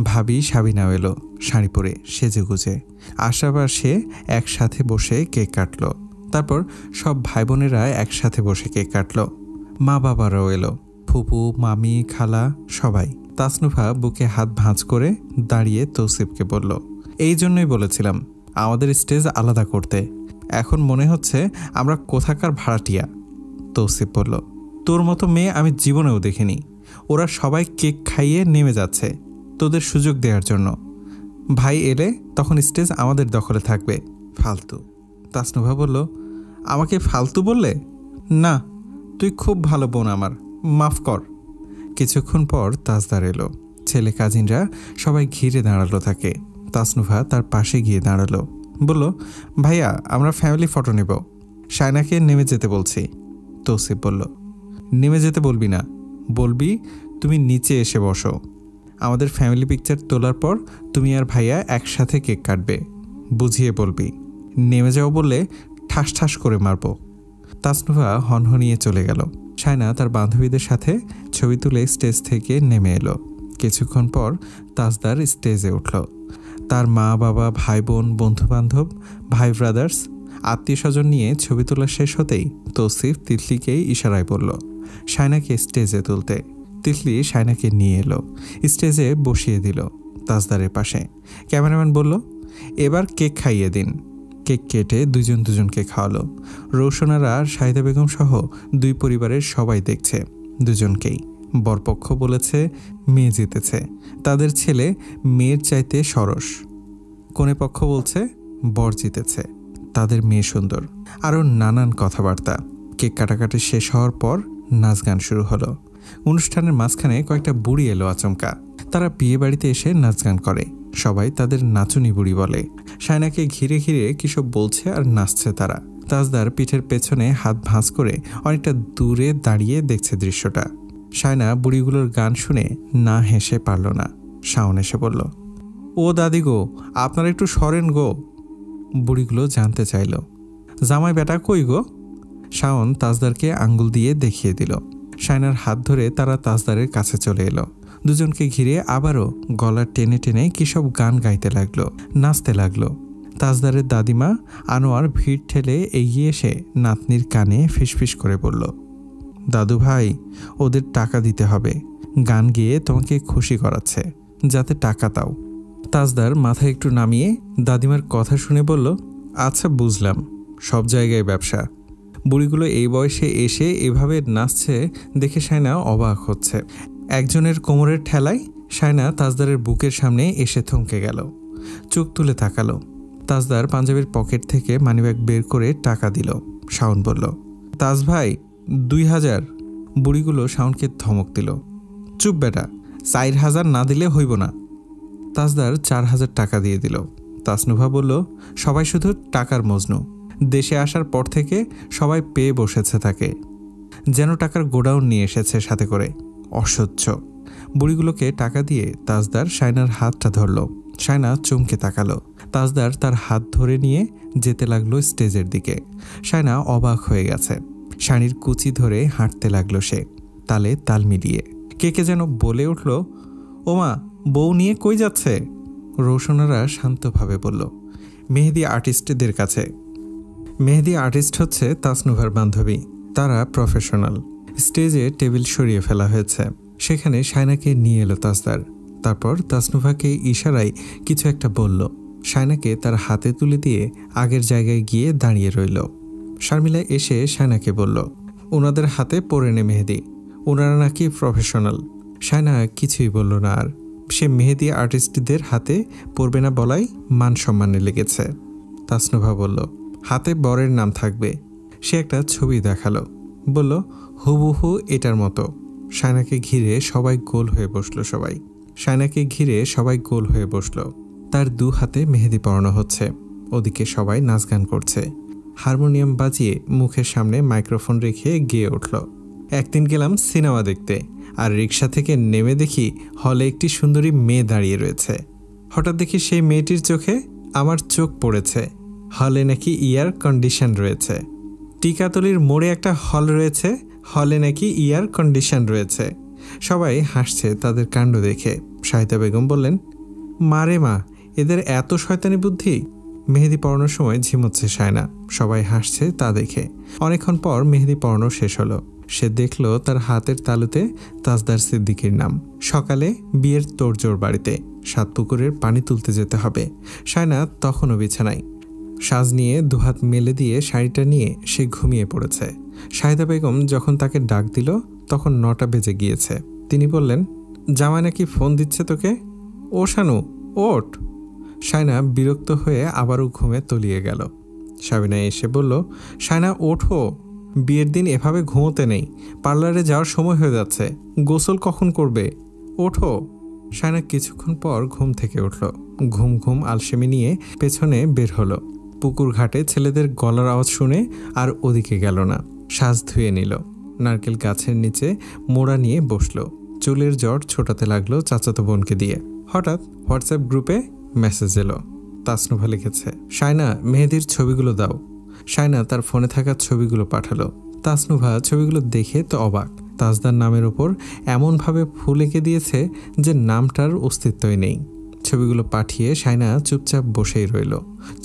ভাবি সাবিনাও এলো শাড়ি পরে সেজেগুজে। আশরাফ আর সে একসাথে বসে কেক কাটলো। তারপর সব ভাই বোনেরা একসাথে বসে কেক কাটলো। মা বাবারাও এলো, ফুপু, মামি, খালা সবাই। তাসনুভা বুকে হাত ভাঁজ করে দাঁড়িয়ে তৌসিফকে বলল, এই জন্যই বলেছিলাম আমাদের স্টেজ আলাদা করতে। এখন মনে হচ্ছে আমরা কোথাকার ভাড়াটিয়া। তৌসিফ বলল, তোর মতো মেয়ে আমি জীবনেও দেখিনি। ওরা সবাই কেক খাইয়ে নেমে যাচ্ছে তোদের সুযোগ দেওয়ার জন্য। ভাই এলে তখন স্টেজ আমাদের দখলে থাকবে। ফালতু। তাসনুভা বলল, আমাকে ফালতু বললে? না, তুই খুব ভালো বোন আমার, মাফ কর। কিছুক্ষণ পর তাজদার এলো। ছেলে কাজিনরা সবাই ঘিরে দাঁড়ালো তাকে। তাসনুভা তার পাশে গিয়ে দাঁড়ালো, বলল, ভাইয়া আমরা ফ্যামিলি ফটো নেব, শায়নাকে নেমে যেতে বলছি। তৌসিফ বলল, নেমে যেতে বলবি না, বলবি তুমি নিচে এসে বসো। আমাদের ফ্যামিলি পিকচার তোলার পর তুমি আর ভাইয়া একসাথে কেক কাটবে, বুঝিয়ে বলবি। নেমে যাও বললে ঠাস ঠাস করে মারব। তাসনুভা হনহনিয়ে চলে গেল। শায়না তার বান্ধবীদের সাথে ছবি তুলে স্টেজ থেকে নেমে এলো। কিছুক্ষণ পর তাজদার স্টেজে উঠল। তার মা বাবা, ভাই বোন, বন্ধুবান্ধব, ভাই ব্রাদার্স, আত্মীয় স্বজন নিয়ে ছবি তোলা শেষ হতেই তৌসিফ তিতলিকেই ইশারায় বলল শায়নাকে স্টেজে তুলতে। তিতলি শায়নাকে নিয়ে এলো, স্টেজে বসিয়ে দিল তাজদারের পাশে। ক্যামেরাম্যান বলল, এবার কেক খাইয়ে দিন। কেক কেটে দুজনকে খাওয়ালো। রৌশনারা আর শাহিদা বেগম সহ দুই পরিবারের সবাই দেখছে দুজনকেই। বরপক্ষ বলেছে মেয়ে জিতেছে, তাদের ছেলে মেয়ের চাইতে সরস। কনে পক্ষ বলছে বর জিতেছে, তাদের মেয়ে সুন্দর। আরও নানান কথাবার্তা। কেক কাটাকাটি শেষ হওয়ার পর নাচ গান শুরু হলো। অনুষ্ঠানের মাঝখানে কয়েকটা বুড়ি এলো আচমকা। তারা বিয়ে বাড়িতে এসে নাচ গান করে। সবাই তাদের নাচুনি বুড়ি বলে। শায়নাকে ঘিরে ঘিরে কিসব বলছে আর নাচছে তারা। তাজদার পিঠের পেছনে হাত ভাঁজ করে অনেকটা দূরে দাঁড়িয়ে দেখছে দৃশ্যটা। শায়না বুড়িগুলোর গান শুনে না হেসে পারল না। শাওন এসে বলল, ও দাদি গো, আপনারা একটু সরেন গো। বুড়িগুলো জানতে চাইল, জামাই বেটা কই গো? শাওন তাজদারকে আঙ্গুল দিয়ে দেখিয়ে দিল। শায়নার হাত ধরে তারা তাজদারের কাছে চলে এলো। দুজনকে ঘিরে আবারও গলা টেনে টেনে কিসব গান গাইতে লাগলো, নাচতে লাগলো। তাজদারের দাদিমা আনোয়ার ভিড় ঠেলে এগিয়ে এসে নাতনির কানে ফিসফিস করে বলল, দাদু ভাই, ওদের টাকা দিতে হবে, গান গেয়ে তোমাকে খুশি করাচ্ছে, যাতে টাকা দাও। তাজদার মাথা একটু নামিয়ে দাদিমার কথা শুনে বলল, আচ্ছা বুঝলাম, সব জায়গায় ব্যবসা। বুড়িগুলো এই বয়সে এসে এভাবে নাচছে দেখে শায়না অবাক হচ্ছে। একজনের কোমরের ঠেলায় শায়না তাজদারের বুকের সামনে এসে থমকে গেল। চোখ তুলে তাকালো। তাজদার পাঞ্জাবির পকেট থেকে মানিব্যাগ বের করে টাকা দিল। শাওন বলল, তাজ ভাই 2000। বুড়িগুলো শাওনকে ধমক দিল, চুপ বেটা, 4000 না দিলে হইব না। তাজদার 4000 টাকা দিয়ে দিল। তাসনুভা বলল, সবাই শুধু টাকার মজনু, দেশে আসার পর থেকে সবাই পেয়ে বসেছে তাকে, যেন টাকার গোডাউন নিয়ে এসেছে সাথে করে। অসহ্য। বুড়িগুলোকে টাকা দিয়ে তাজদার শায়নার হাতটা ধরল। শায়না চমকে তাকালো। তাজদার তার হাত ধরে নিয়ে যেতে লাগলো স্টেজের দিকে। শায়না অবাক হয়ে গেছে। শাড়ির কুচি ধরে হাঁটতে লাগলো সে, তালে তাল মিলিয়ে। কে যেন বলে উঠল, ওমা, বউ নিয়ে কই যাচ্ছে? রৌশনারা শান্তভাবে বলল, মেহেদি আর্টিস্টদের কাছে। মেহেদি আর্টিস্ট হচ্ছে তাসনুভার বান্ধবী, তারা প্রফেশনাল। স্টেজে টেবিল সরিয়ে ফেলা হয়েছে, সেখানে শায়নাকে নিয়ে এলো তাজদার। তারপর তাসনুভাকে ইশারায় কিছু একটা বলল। শায়নাকে তার হাতে তুলে দিয়ে আগের জায়গায় গিয়ে দাঁড়িয়ে রইল। শারমিলা এসে শায়নাকে বলল, ওনাদের হাতে পরে নে মেহেদি, ওনারা নাকি প্রফেশনাল। শায়না কিছুই বলল না আর। সে মেহেদি আর্টিস্টদের হাতে পড়বে না বলাই মান সম্মানে লেগেছে। তাসনুভা বলল, হাতে বরের নাম থাকবে। সে একটা ছবি দেখালো, বলল, হুবহু এটার মতো। শায়নাকে ঘিরে সবাই গোল হয়ে বসলো। শায়নাকে ঘিরে সবাই গোল হয়ে বসলো। তার দু হাতে মেহেদি পরানো হচ্ছে। ওদিকে সবাই নাচ গান করছে। হারমোনিয়াম বাজিয়ে মুখের সামনে মাইক্রোফোন রেখে গেয়ে উঠল, একদিন গেলাম সিনেমা দেখতে, আর রিক্সা থেকে নেমে দেখি হলে একটি সুন্দরী মেয়ে দাঁড়িয়ে রয়েছে। হঠাৎ দেখি সেই মেয়েটির চোখে আমার চোখ পড়েছে। হলে নাকি এয়ার কন্ডিশন রয়েছে। টিকাতলির মোড়ে একটা হল রয়েছে, হলে নাকি এয়ার কন্ডিশন রয়েছে। সবাই হাসছে তাদের কাণ্ড দেখে। শাহিদা বেগম বললেন, মারে মা, এদের এত শয়তানি বুদ্ধি। মেহেদি পড়ানোর সময় ঝিমোচ্ছে সায়না। সবাই হাসছে তা দেখে। অনেকক্ষণ পর মেহেদি পড়ানো শেষ হলো। সে দেখল তার হাতের তালুতে তাজদার সিদ্দিকীর নাম। সকালে বিয়ের তোড়জোড় বাড়িতে। 7 পুকুরের পানি তুলতে যেতে হবে। সায়না তখনও বিছানায় সাজ নিয়ে দুহাত মেলে দিয়ে শাড়িটা নিয়ে সে ঘুমিয়ে পড়েছে। শাহিদা বেগম যখন তাকে ডাক দিল তখন 9টা বেজে গিয়েছে। তিনি বললেন, জামাই নাকি ফোন দিচ্ছে তোকে? ও শানু, ওঠ। সায়না বিরক্ত হয়ে আবারও ঘুমে তলিয়ে গেল। সাবিনা এসে বলল, সায়না ওঠো, বিয়ের দিন এভাবে ঘুমোতে নেই। পার্লারে যাওয়ার সময় হয়ে যাচ্ছে। গোসল কখন করবে? ওঠো। সায়না কিছুক্ষণ পর ঘুম থেকে উঠল। ঘুম ঘুম আলসেমি নিয়ে পেছনে বের হলো। পুকুর ঘাটে ছেলেদের গলার আওয়াজ শুনে আর ওদিকে গেল না। সাজ ধুয়ে নিল। নারকেল গাছের নিচে মোড়া নিয়ে বসলো। চুলের জট ছোটাতে লাগলো চাচাতো বোনকে দিয়ে। হঠাৎ হোয়াটসঅ্যাপ গ্রুপে মেসেজ এলো। তাসনুভা লিখেছে, সায়না, মেহেদির ছবিগুলো দাও। সায়না তার ফোনে থাকা ছবিগুলো পাঠালো। তাসনুভা ছবিগুলো দেখে তো অবাক। তাজদার নামের ওপর এমনভাবে ফুল এঁকে দিয়েছে যে নামটার অস্তিত্বই নেই। ছবিগুলো পাঠিয়ে সায়না চুপচাপ বসেই রইল।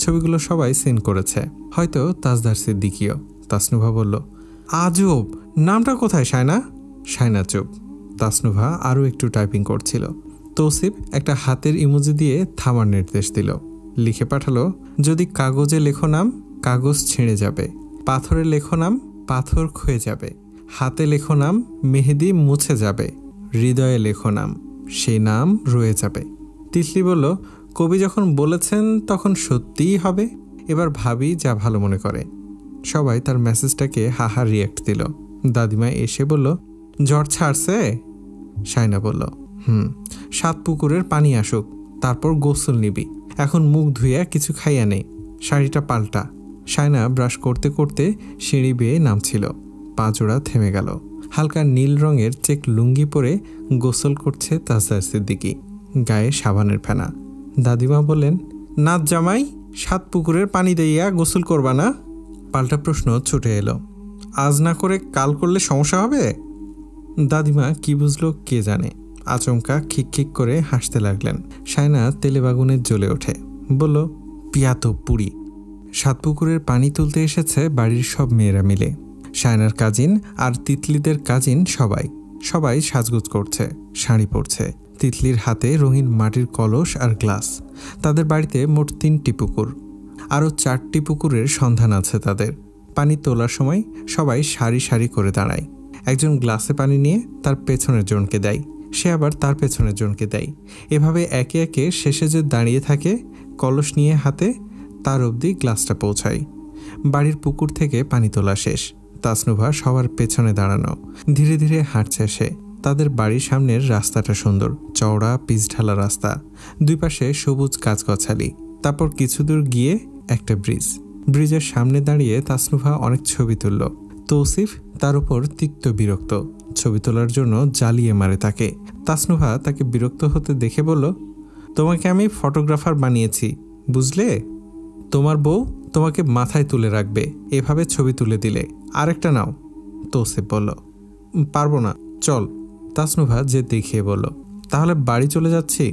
ছবিগুলো সবাই সিন করেছে, হয়তো তাজদার সিদ্দিকীও। তাসনুভা বলল, আজব, নামটা কোথায় সায়না? সায়না চুপ। তাসনুভা আরও একটু টাইপিং করছিল। তৌসিফ একটা হাতের ইমোজি দিয়ে থামার নির্দেশ দিল। লিখে পাঠালো, যদি কাগজে লেখো নাম, কাগজ ছিঁড়ে যাবে। পাথরে লেখো নাম, পাথর ক্ষয়ে যাবে। হাতে লেখো নাম, মেহেদি মুছে যাবে। হৃদয়ে লেখো নাম, সেই নাম রয়ে যাবে। তিতলি বলল, কবি যখন বলেছেন তখন সত্যিই হবে। এবার ভাবি যা ভালো মনে করে। সবাই তার মেসেজটাকে হাহা রিয়াক্ট দিল। দাদিমা এসে বলল, জ্বর ছাড়ছে? সায়না বলল, 7 পুকুরের পানি আসুক, তারপর গোসল নিবি। এখন মুখ ধুইয়া কিছু খাইয়া নেই, শাড়িটা পাল্টা। সায়না ব্রাশ করতে করতে সিঁড়ি বেয়ে নামছিল। পা জোড়া থেমে গেল। হালকা নীল রঙের চেক লুঙ্গি পরে গোসল করছে তাজদার সিদ্দিকী, গায়ে সাবানের ফেনা। দাদিমা বললেন, নাচ জামাই, 7 পুকুরের পানি দিয়া গোসল করবা না? পাল্টা প্রশ্ন ছুটে এলো, আজ না করে কাল করলে সমস্যা হবে? দাদিমা কি বুঝলো কে জানে। আচমকা খিক করে হাসতে লাগলেন। সায়না তেলে বাগুনে জ্বলে ওঠে। বলল, পিয়াতো পুরি। 7 পুকুরের পানি তুলতে এসেছে বাড়ির সব মেয়েরা মিলে। সায়নার কাজিন আর তিতলিদের কাজিন সবাই সাজগোজ করছে, শাড়ি পরছে। তিতলির হাতে রঙিন মাটির কলস আর গ্লাস। তাদের বাড়িতে মোট 3টি পুকুর। আরও 4টি পুকুরের সন্ধান আছে তাদের। পানি তোলার সময় সবাই সারি সারি করে দাঁড়ায়। একজন গ্লাসে পানি নিয়ে তার পেছনের জনকে দেয়, সে আবার তার পেছনের জনকে দেয়। এভাবে একে একে শেষে যে দাঁড়িয়ে থাকে কলস নিয়ে হাতে, তার অবধি গ্লাসটা পৌঁছায়। বাড়ির পুকুর থেকে পানি তোলা শেষ। তাসনুভা সবার পেছনে দাঁড়ানো। ধীরে ধীরে হাঁটছে সে। তাদের বাড়ির সামনের রাস্তাটা সুন্দর, চওড়া পিচঢালা রাস্তা। 2 পাশে সবুজ গাছগাছালি। তারপর কিছু দূর গিয়ে একটা ব্রিজ। ব্রিজের সামনে দাঁড়িয়ে তাসনুভা অনেক ছবি তুলল। তৌসিফ তার উপর তিক্ত বিরক্ত। ছবি তোলার জন্য জ্বালিয়ে মারে তাকে। তাসনুভা তাকে বিরক্ত হতে দেখে বলল, তোমাকে আমি ফটোগ্রাফার বানিয়েছি, বুঝলে? তোমার বউ তোমাকে মাথায় তুলে রাখবে এভাবে ছবি তুলে দিলে। আরেকটা নাও। তৌসিফ বলল, পারবো না, চল। তাসনুভা যে দেখিয়ে বলল, তাহলে বাড়ি চলে যাচ্ছি।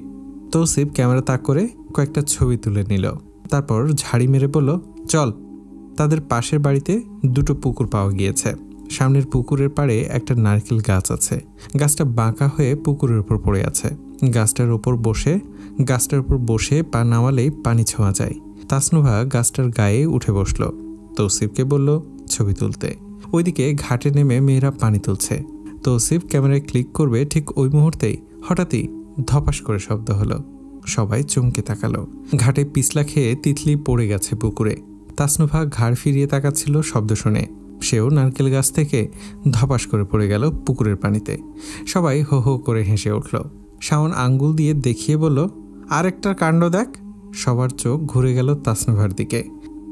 তৌসিফ ক্যামেরা তাক করে কয়েকটা ছবি তুলে নিল। তারপর ঝাড়ি মেরে বলল, চল। তাদের পাশের বাড়িতে 2টো পুকুর পাওয়া গিয়েছে। সামনের পুকুরের পাড়ে একটা নারকেল গাছ আছে। গাছটা বাঁকা হয়ে পুকুরের উপর পড়ে আছে। গাছটার উপর বসে পা নামালেই পানি ছোঁয়া যায়। তাসনুভা গাছটার গায়ে উঠে বসল। তৌসিফকে বলল ছবি তুলতে। ওইদিকে ঘাটে নেমে মেয়েরা পানি তুলছে। তৌসিফ ক্যামেরায় ক্লিক করবে ঠিক ওই মুহূর্তেই হঠাৎই ধপাস করে শব্দ হলো। সবাই চমকে তাকালো। ঘাটে পিছলা খেয়ে তিতলি পড়ে গেছে পুকুরে। তাসনুভা ঘাড় ফিরিয়ে তাকাচ্ছিল শব্দ শুনে। সেও নারকেল গাছ থেকে ধপাস করে পড়ে গেল পুকুরের পানিতে। সবাই হো হো করে হেসে উঠল। শাওন আঙ্গুল দিয়ে দেখিয়ে বলল, আরেকটার কাণ্ড দেখ। সবার চোখ ঘুরে গেল তাসনুভার দিকে।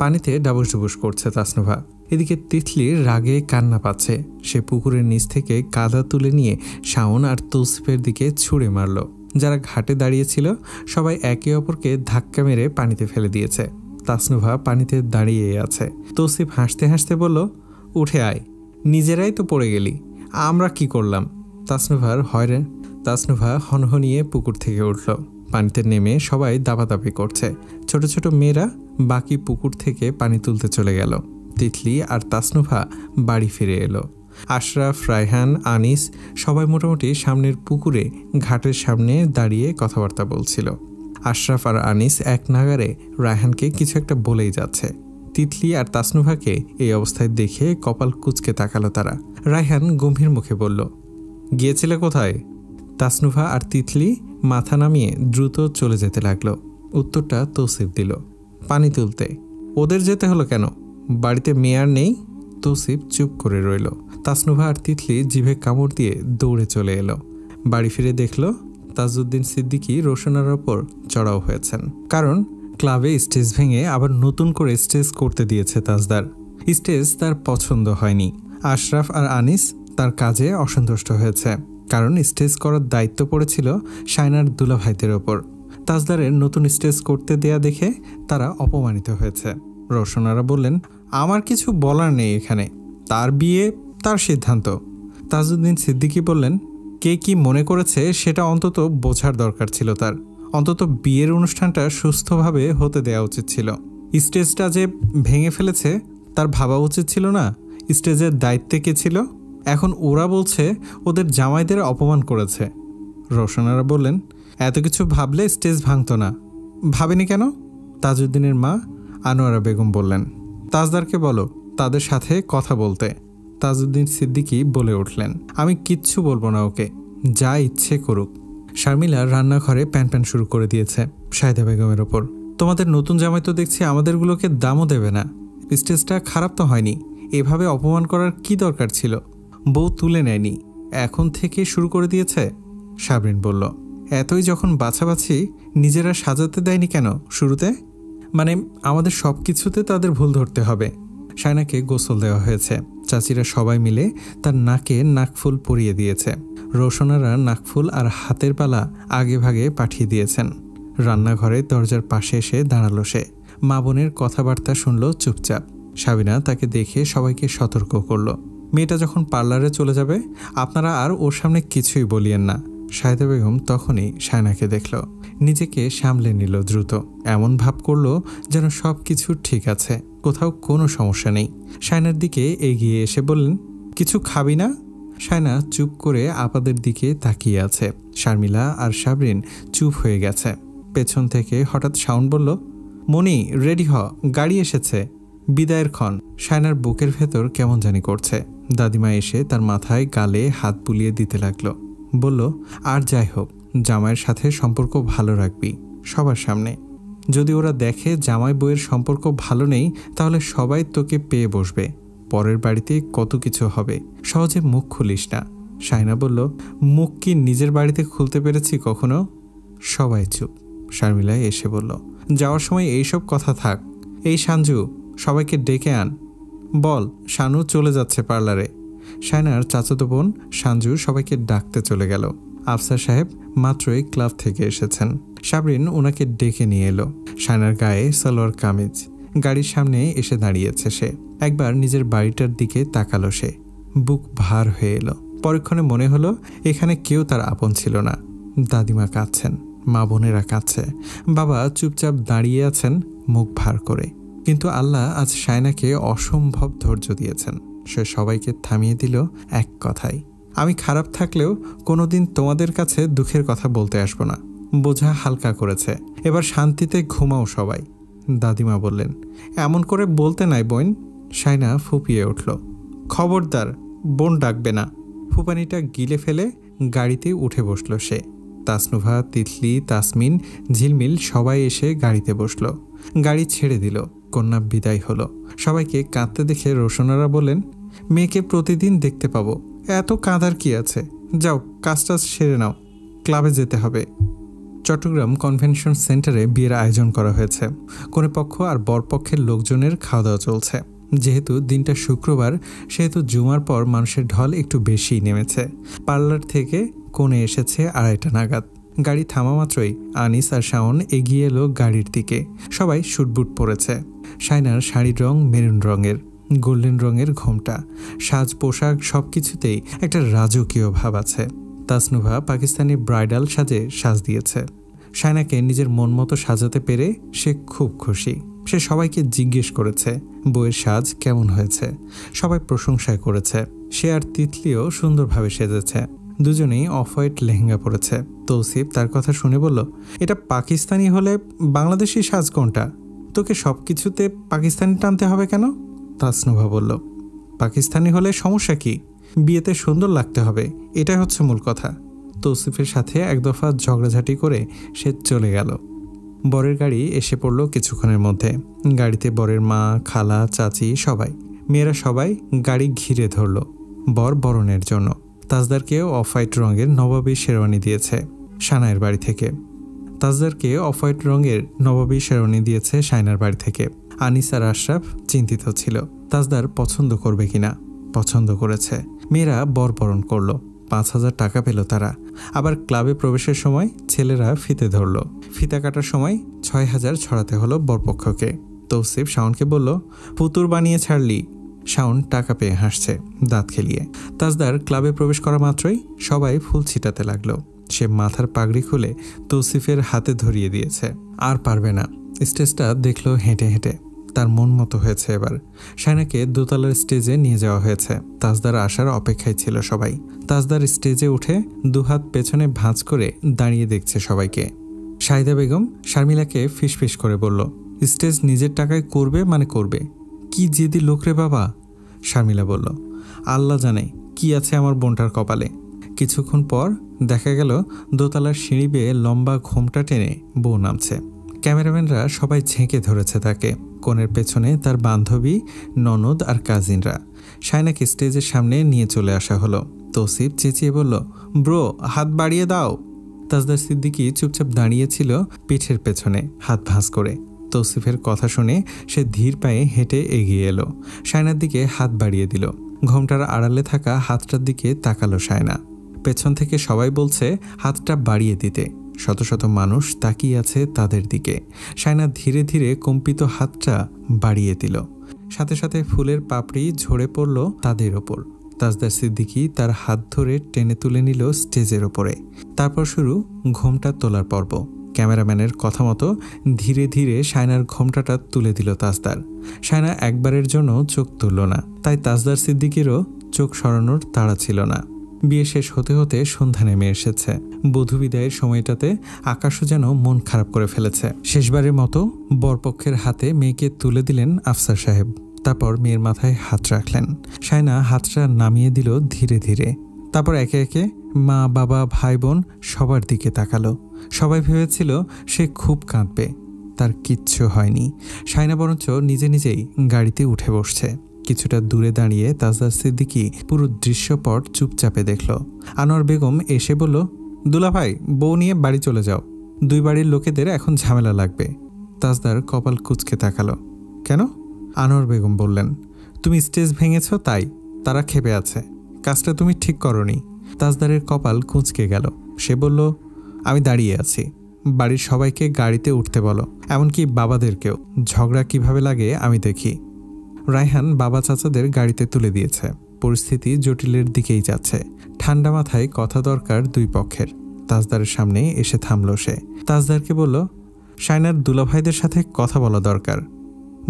পানিতে ডাবুস ডুবুস করছে তাসনুভা। এদিকে তিতলির রাগে কান্না পাচ্ছে। সে পুকুরের নিচ থেকে কাদা তুলে নিয়ে শাওন আর তৌসিফের দিকে ছুঁড়ে মারল। যারা ঘাটে দাঁড়িয়েছিল সবাই একে অপরকে ধাক্কা মেরে পানিতে ফেলে দিয়েছে। তাসনুভা পানিতে দাঁড়িয়ে আছে। তৌসিফ হাসতে হাসতে বলল, উঠে আয়, নিজেরাই তো পড়ে গেলি, আমরা কি করলাম? তাসনুভা হনহনিয়ে পুকুর থেকে উঠল। পানিতে নেমে সবাই দাপাদাপি করছে। ছোট ছোট মেয়েরা বাকি পুকুর থেকে পানি তুলতে চলে গেল। তিতলি আর তাসনুভা বাড়ি ফিরে এলো। আশরাফ, রায়হান, আনিস সবাই মোটামুটি সামনের পুকুরে ঘাটের সামনে দাঁড়িয়ে কথাবার্তা বলছিল। আশরাফ আর আনিস এক নাগারে রায়হানকে কিছু একটা বলেই যাচ্ছে। তিতলি আর তাসনুভাকে এই অবস্থায় দেখে কপাল কুঁচকে তাকালো তারা। রায়হান গম্ভীর মুখে বলল, গিয়েছিলে কোথায়? তাসনুভা আর তিতলি মাথা নামিয়ে দ্রুত চলে যেতে লাগলো। উত্তরটা তৌসিফ দিল, পানি তুলতে। ওদের যেতে হলো কেন? বাড়িতে মেয়ে আর নেই? তৌসিফ চুপ করে রইল। তাসনুভা আর তিতলি জিভে কামড় দিয়ে দৌড়ে চলে এলো। বাড়ি ফিরে দেখল তাজউদ্দিন সিদ্দিকী রোশনার ওপর চড়াও হয়েছেন। কারণ ক্লাবে স্টেজ ভেঙে আবার নতুন করে স্টেজ করতে দিয়েছে তাজদার। স্টেজ তার পছন্দ হয়নি। আশরাফ আর আনিস তার কাজে অসন্তুষ্ট হয়েছে, কারণ স্টেজ করার দায়িত্ব পড়েছিল শায়নার দুলাভাইদের ওপর। তাজদারের নতুন স্টেজ করতে দেয়া দেখে তারা অপমানিত হয়েছে। রোশনারা বললেন, আমার কিছু বলার নেই, এখানে তার বিয়ে, তার সিদ্ধান্ত। তাজউদ্দিন সিদ্দিকী বললেন, কে কি মনে করেছে সেটা অন্তত বোঝার দরকার ছিল তার। অন্তত বিয়ের অনুষ্ঠানটা সুস্থভাবে হতে দেওয়া উচিত ছিল। স্টেজটা যে ভেঙে ফেলেছে তার ভাবা উচিত ছিল না স্টেজের দায়িত্বে কে ছিল? এখন ওরা বলছে ওদের জামাইদের অপমান করেছে। রোশনারা বললেন, এত কিছু ভাবলে স্টেজ ভাঙতো না। ভাবেনি কেন? তাজউদ্দিনের মা আনোয়ারা বেগম বললেন, তাজদারকে বলো তাদের সাথে কথা বলতে। তাজউদ্দিন সিদ্দিকী বলে উঠলেন, আমি কিচ্ছু বলবো না, ওকে যা ইচ্ছে করুক। শারমিলা রান্নাঘরে প্যান শুরু করে দিয়েছে শাহিদা বেগমের ওপর। তোমাদের নতুন জামাই তো দেখছি আমাদেরগুলোকে দামও দেবে না। স্টেজটা খারাপ তো হয়নি, এভাবে অপমান করার কি দরকার ছিল? বউ তুলে নেয়নি, এখন থেকে শুরু করে দিয়েছে। সাবরিন বলল, এতই যখন বাছাবাছি নিজেরা সাজাতে দেয়নি কেন শুরুতে? মানে আমাদের সব কিছুতে তাদের ভুল ধরতে হবে। শায়নাকে গোসল দেওয়া হয়েছে। চাচিরা সবাই মিলে তার নাকে নাকফুল পরিয়ে দিয়েছে। রোশনারা নাকফুল আর হাতের পালা আগে ভাগে পাঠিয়ে দিয়েছেন। রান্নাঘরে দরজার পাশে এসে দাঁড়ালো সে। মা বোনের কথাবার্তা শুনল চুপচাপ। সাবিনা তাকে দেখে সবাইকে সতর্ক করল, মেয়েটা যখন পার্লারে চলে যাবে আপনারা আর ওর সামনে কিছুই বলিয়েন না। শাহিদা বেগম তখনই শায়নাকে দেখল, নিজেকে সামলে নিল দ্রুত। এমন ভাব করলো যেন সব কিছু ঠিক আছে, কোথাও কোনো সমস্যা নেই। শায়নার দিকে এগিয়ে এসে বললেন, কিছু খাবি না? শায়না চুপ করে আপাদের দিকে তাকিয়ে আছে। শারমিলা আর সাবরিন চুপ হয়ে গেছে। পেছন থেকে হঠাৎ শাওন বলল, মনি রেডি হ, গাড়ি এসেছে, বিদায়ের ক্ষণ। শায়নার বুকের ভেতর কেমন জানি করছে। দাদিমা এসে তার মাথায় গালে হাত বুলিয়ে দিতে লাগলো। বলল, আর যাই হোক জামাইয়ের সাথে সম্পর্ক ভালো রাখবি সবার সামনে। যদি ওরা দেখে জামাই বউয়ের সম্পর্ক ভালো নেই তাহলে সবাই তোকে পেয়ে বসবে। পরের বাড়িতে কত কিছু হবে, সহজে মুখ খুলিস না। শায়না বলল, মুখ কি নিজের বাড়িতে খুলতে পেরেছি কখনো? সবাই চুপ। শারমিলা এসে বলল, যাওয়ার সময় এইসব কথা থাক। এই সাঞ্জু, সবাইকে ডেকে আন, বল শানু চলে যাচ্ছে পার্লারে। শায়নার চাচাতো বোন সাঞ্জু সবাইকে ডাকতে চলে গেল। আফসার সাহেব মাত্রই ক্লাব থেকে এসেছেন। সাবরিন ওনাকে ডেকে নিয়ে এলো। শায়নার গায়ে সালোয়ার কামিজ। গাড়ির সামনে এসে দাঁড়িয়েছে সে। একবার নিজের বাড়িটার দিকে তাকালো সে। বুক ভার হয়ে এলো। পরক্ষণে মনে হলো এখানে কেউ তার আপন ছিল না। দাদিমা কাঁদছেন, মা বোনেরা কাঁদছে, বাবা চুপচাপ দাঁড়িয়ে আছেন মুখ ভার করে। কিন্তু আল্লাহ আজ শায়নাকে অসম্ভব ধৈর্য দিয়েছেন। সে সবাইকে থামিয়ে দিল এক কথায়, আমি খারাপ থাকলেও কোনোদিন তোমাদের কাছে দুঃখের কথা বলতে আসবো না। বোঝা হালকা করেছে, এবার শান্তিতে ঘুমাও সবাই। দাদিমা বললেন, এমন করে বলতে নাই বোন। শায়না ফুপিয়ে উঠল, খবরদার বোন ডাকবে না। ফুপানিটা গিলে ফেলে গাড়িতে উঠে বসল সে। তাসনুভা, তিতলি, তাসমিন, ঝিলমিল সবাই এসে গাড়িতে বসল। গাড়ি ছেড়ে দিল। কন্যা বিদায় হলো। সবাইকে কাঁদতে দেখে রোশনারা বললেন, মেয়েকে প্রতিদিন দেখতে পাবো, এত কাঁদার কি আছে? যাও কাজটা সেরে নাও, ক্লাবে যেতে হবে। চট্টগ্রাম কনভেনশন সেন্টারে বিয়ের আয়োজন করা হয়েছে। কনে পক্ষ আর বরপক্ষের লোকজনের খাওয়া দাওয়া চলছে। যেহেতু দিনটা শুক্রবার সেহেতু জুমার পর মানুষের ঢল একটু বেশিই নেমেছে। পার্লার থেকে কনে এসেছে 2:30 নাগাদ। গাড়ি থামা মাত্রই আনিস আর শাওন এগিয়ে এলো গাড়ির দিকে। সবাই শুটবুট পরেছে। শায়নার শাড়ির রং মেরুন রঙের, গোল্ডেন রঙের ঘোমটা, সাজ পোশাক সবকিছুতেই একটা রাজকীয় ভাব আছে। তাসনুভা পাকিস্তানি ব্রাইডাল সাজে সাজ দিয়েছে। শায়নাকে নিজের মন মতো সাজাতে পেরে সে খুব খুশি। সে সবাইকে জিজ্ঞেস করেছে বউয়ের সাজ কেমন হয়েছে। সবাই প্রশংসায় করেছে। সে আর তিতলিও সুন্দরভাবে সেজেছে। দুজনেই অফ হোয়াইট লেহেঙ্গা পরেছে। তৌসিফ তার কথা শুনে বলল, এটা পাকিস্তানি হলে বাংলাদেশি সাজ কোনটা? তোকে সব কিছুতে পাকিস্তানি টানতে হবে কেন? তাসনুভা বলল, পাকিস্তানি হলে সমস্যা কি? বিয়েতে সুন্দর লাগতে হবে, এটাই হচ্ছে মূল কথা। তৌসিফের সাথে এক দফা ঝগড়াঝাটি করে সে চলে গেল। বরের গাড়ি এসে পড়ল কিছুক্ষণের মধ্যে। গাড়িতে বরের মা, খালা, চাচি সবাই। মেয়েরা সবাই গাড়ি ঘিরে ধরল বর বরণের জন্য। তাজদারকেও অফ হোয়াইট রঙের নবাবী শেরওয়ানি দিয়েছে শায়নার বাড়ি থেকে। তাজদারকে অফ হোয়াইট রঙের নবাবী শেরওয়ানি দিয়েছে শায়নার বাড়ি থেকে। আনিস আর আশরাফ চিন্তিত ছিল তাজদার পছন্দ করবে কিনা। পছন্দ করেছে। মেয়েরা বর বরণ করলো। 5,000 টাকা পেল তারা। আবার ক্লাবে প্রবেশের সময় ছেলেরা ফিতে ধরল। ফিতা কাটার সময় 6,000 ছড়াতে হলো বরপক্ষকে। তৌসিফ শাওনকে বলল, পুতুর বানিয়ে ছাড়লি। শাওন টাকা পেয়ে হাসছে দাঁত খেলিয়ে। তাজদার ক্লাবে প্রবেশ করা মাত্রই সবাই ফুল ছিটাতে লাগলো। সে মাথার পাগড়ি খুলে তৌসিফের হাতে ধরিয়ে দিয়েছে। আর পারবে না। স্টেজটা দেখলো হেঁটে হেঁটে। তার মন মতো হয়েছে এবার। শায়নাকে দোতলার স্টেজে নিয়ে যাওয়া হয়েছে। তাজদার আসার অপেক্ষায় ছিল সবাই। তাজদার স্টেজে উঠে দুহাত পেছনে ভাঁজ করে দাঁড়িয়ে দেখছে সবাইকে। শাহিদা বেগম শারমিলাকে ফিসফিস করে বলল, স্টেজ নিজের টাকায় করবে মানে করবে। কি জেদি লোক রে বাবা। শারমিলা বলল, আল্লাহ জানে কি আছে আমার বোনটার কপালে। কিছুক্ষণ পর দেখা গেল দোতলার সিঁড়ি বেয়ে লম্বা ঘোমটা টেনে বউ নামছে। ক্যামেরাম্যানরা সবাই ঝেঁকে ধরেছে তাকে। কোণের পেছনে তার বান্ধবী, ননদ আর কাজিনরা। শায়নাকে স্টেজের সামনে নিয়ে চলে আসা হলো। তৌসিফ চেঁচিয়ে বলল, ব্রো হাত বাড়িয়ে দাও। তাজদার সিদ্দিকী চুপচাপ দাঁড়িয়েছিল পিঠের পেছনে হাত ভাঁজ করে। তৌসিফের কথা শুনে সে ধীর পায়ে হেঁটে এগিয়ে এলো। শায়নার দিকে হাত বাড়িয়ে দিল। ঘোমটার আড়ালে থাকা হাতটার দিকে তাকালো শায়না। পেছন থেকে সবাই বলছে হাতটা বাড়িয়ে দিতে। শত শত মানুষ তাকিয়ে আছে তাদের দিকে। শায়না ধীরে ধীরে কম্পিত হাতটা বাড়িয়ে দিল। সাথে সাথে ফুলের পাপড়ি ঝরে পড়ল তাদের ওপর। তাজদার সিদ্দিকী তার হাত ধরে টেনে তুলে নিল স্টেজের ওপরে। তারপর শুরু ঘোমটা তোলার পর্ব। ক্যামেরাম্যানের কথা মতো ধীরে ধীরে শায়নার ঘোমটাটা তুলে দিল তাজদার। শায়না একবারের জন্য চোখ তুলল না। তাই তাজদার সিদ্দিকীরও চোখ সরানোর তাড়া ছিল না। বিয়ে শেষ হতে হতে সন্ধ্যা নেমে এসেছে। বধূ বিদায়ের সময়টাতে আকাশও যেন মন খারাপ করে ফেলেছে। শেষবারের মতো বরপক্ষের হাতে মেয়েকে তুলে দিলেন আফসার সাহেব। তারপর মেয়ের মাথায় হাত রাখলেন। শায়না হাতটা নামিয়ে দিল ধীরে ধীরে। তারপর একে একে মা, বাবা, ভাই বোন সবার দিকে তাকালো। সবাই ভেবেছিল সে খুব কাঁদবে। তার কিচ্ছু হয়নি। শায়না বরঞ্চ নিজে নিজেই গাড়িতে উঠে বসছে। কিছুটা দূরে দাঁড়িয়ে তাজদার সিদ্দিকী পুরো দৃশ্যপট চুপচাপে দেখল। আনোয়ার বেগম এসে বলল, দুলাভাই বউ নিয়ে বাড়ি চলে যাও। দুই বাড়ির লোকেদের এখন ঝামেলা লাগবে। তাজদার কপাল কুঁচকে তাকালো। কেন? আনোয়ার বেগম বললেন, তুমি স্টেজ ভেঙেছ তাই তারা ক্ষেপে আছে। কাজটা তুমি ঠিক করনি। তাজদারের কপাল কুঁচকে গেল। সে বলল, আমি দাঁড়িয়ে আছি। বাড়ির সবাইকে গাড়িতে উঠতে বলো, এমনকি বাবাদেরকেও। ঝগড়া কিভাবে লাগে আমি দেখি। রায়হান বাবা চাচাদের গাড়িতে তুলে দিয়েছে। পরিস্থিতি জটিলের দিকেই যাচ্ছে। ঠান্ডা মাথায় কথা দরকার দুই পক্ষের। তাজদারের সামনে এসে থামল সে। তাজদারকে বলল, শায়নার দুলাভাইদের সাথে কথা বলা দরকার।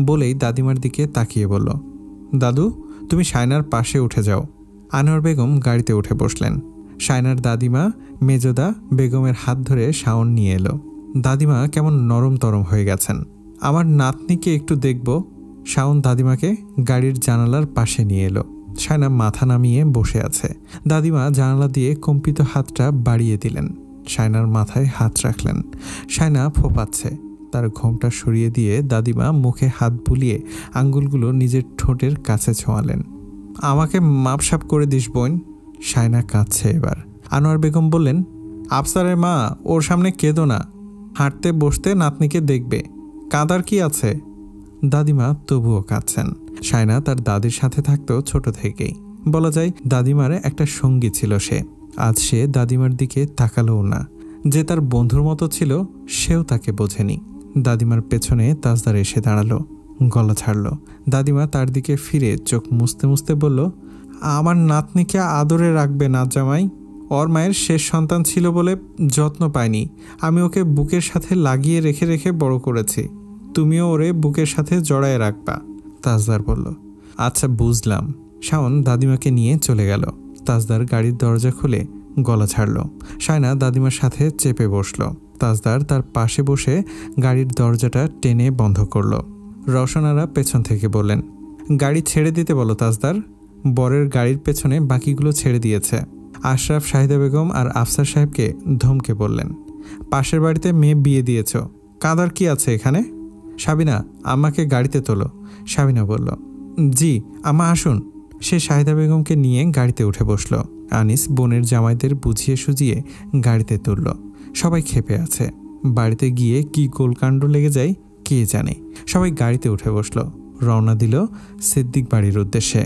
বলেই দাদিমার দিকে তাকিয়ে বলল, দাদু তুমি শায়নার পাশে উঠে যাও। আনোয়ার বেগম গাড়িতে উঠে বসলেন। শায়নার দাদিমা মেজদা বেগমের হাত ধরে শাওন নিয়ে এলো। দাদিমা কেমন নরম তরম হয়ে গেছেন। আমার নাতনিকে একটু দেখব। শাওন দাদিমাকে গাড়ির জানালার পাশে নিয়ে এলো। শায়না মাথা নামিয়ে বসে আছে। দাদিমা জানালা দিয়ে কম্পিত হাতটা বাড়িয়ে দিলেন। শায়নার মাথায় হাত রাখলেন। শায়না ফোপাচ্ছে। তার ঘোমটা সরিয়ে দিয়ে দাদিমা মুখে হাত বুলিয়ে আঙ্গুলগুলো নিজের ঠোঁটের কাছে ছোঁয়ালেন। আমাকে মাপসাপ করে দিস বোন। শায়না কাঁদছে এবার। আনোয়ার বেগম বললেন, আফসারের মা, ওর সামনে কেঁদো না। হাঁটতে বসতে নাতনিকে দেখবে, কাঁদার কি আছে। দাদিমা তবুও কাঁদছেন। শায়না তার দাদির সাথে থাকতো ছোট থেকেই। বলা যায় দাদিমার একটা সঙ্গী ছিল সে। আজ সে দাদিমার দিকে তাকালোও না। যে তার বন্ধুর মতো ছিল সেও তাকে বোঝেনি। দাদিমার পেছনে তাজদার এসে দাঁড়ালো, গলা ছাড়ল। দাদিমা তার দিকে ফিরে চোখ মুছতে মুছতে বলল, আমার নাতনিকে আদরে রাখবে না জামাই। ওর মায়ের শেষ সন্তান ছিল বলে যত্ন পায়নি। আমি ওকে বুকের সাথে লাগিয়ে রেখে রেখে বড় করেছি। তুমিও ওরে বুকের সাথে জড়ায় রাখবা। তাজদার বলল, আচ্ছা বুঝলাম। শাওন দাদিমাকে নিয়ে চলে গেল। তাজদার গাড়ির দরজা খুলে গলা ছাড়ল। শায়না দাদিমার সাথে চেপে বসল। তাজদার তার পাশে বসে গাড়ির দরজাটা টেনে বন্ধ করল। রওশনারা পেছন থেকে বললেন, গাড়ি ছেড়ে দিতে বলো তাজদার। বরের গাড়ির পেছনে বাকিগুলো ছেড়ে দিয়েছে। আশরাফ, শাহিদা বেগম আর আফসার সাহেবকে ধমকে বললেন, পাশের বাড়িতে মেয়ে বিয়ে দিয়েছ, কাঁদার কি আছে এখানে? সাবিনা, আমাকে গাড়িতে তোলো। সাবিনা বলল, জি আমা আসুন। সে শাহিদা বেগমকে নিয়ে গাড়িতে উঠে বসল। আনিস বোনের জামাইদের বুঝিয়ে সুজিয়ে গাড়িতে তুলল। সবাই ক্ষেপে আছে। বাড়িতে গিয়ে কি গোলকাণ্ড লেগে যায় কে জানে। সবাই গাড়িতে উঠে বসল। রওনা দিল সিদ্দিক বাড়ির উদ্দেশ্যে।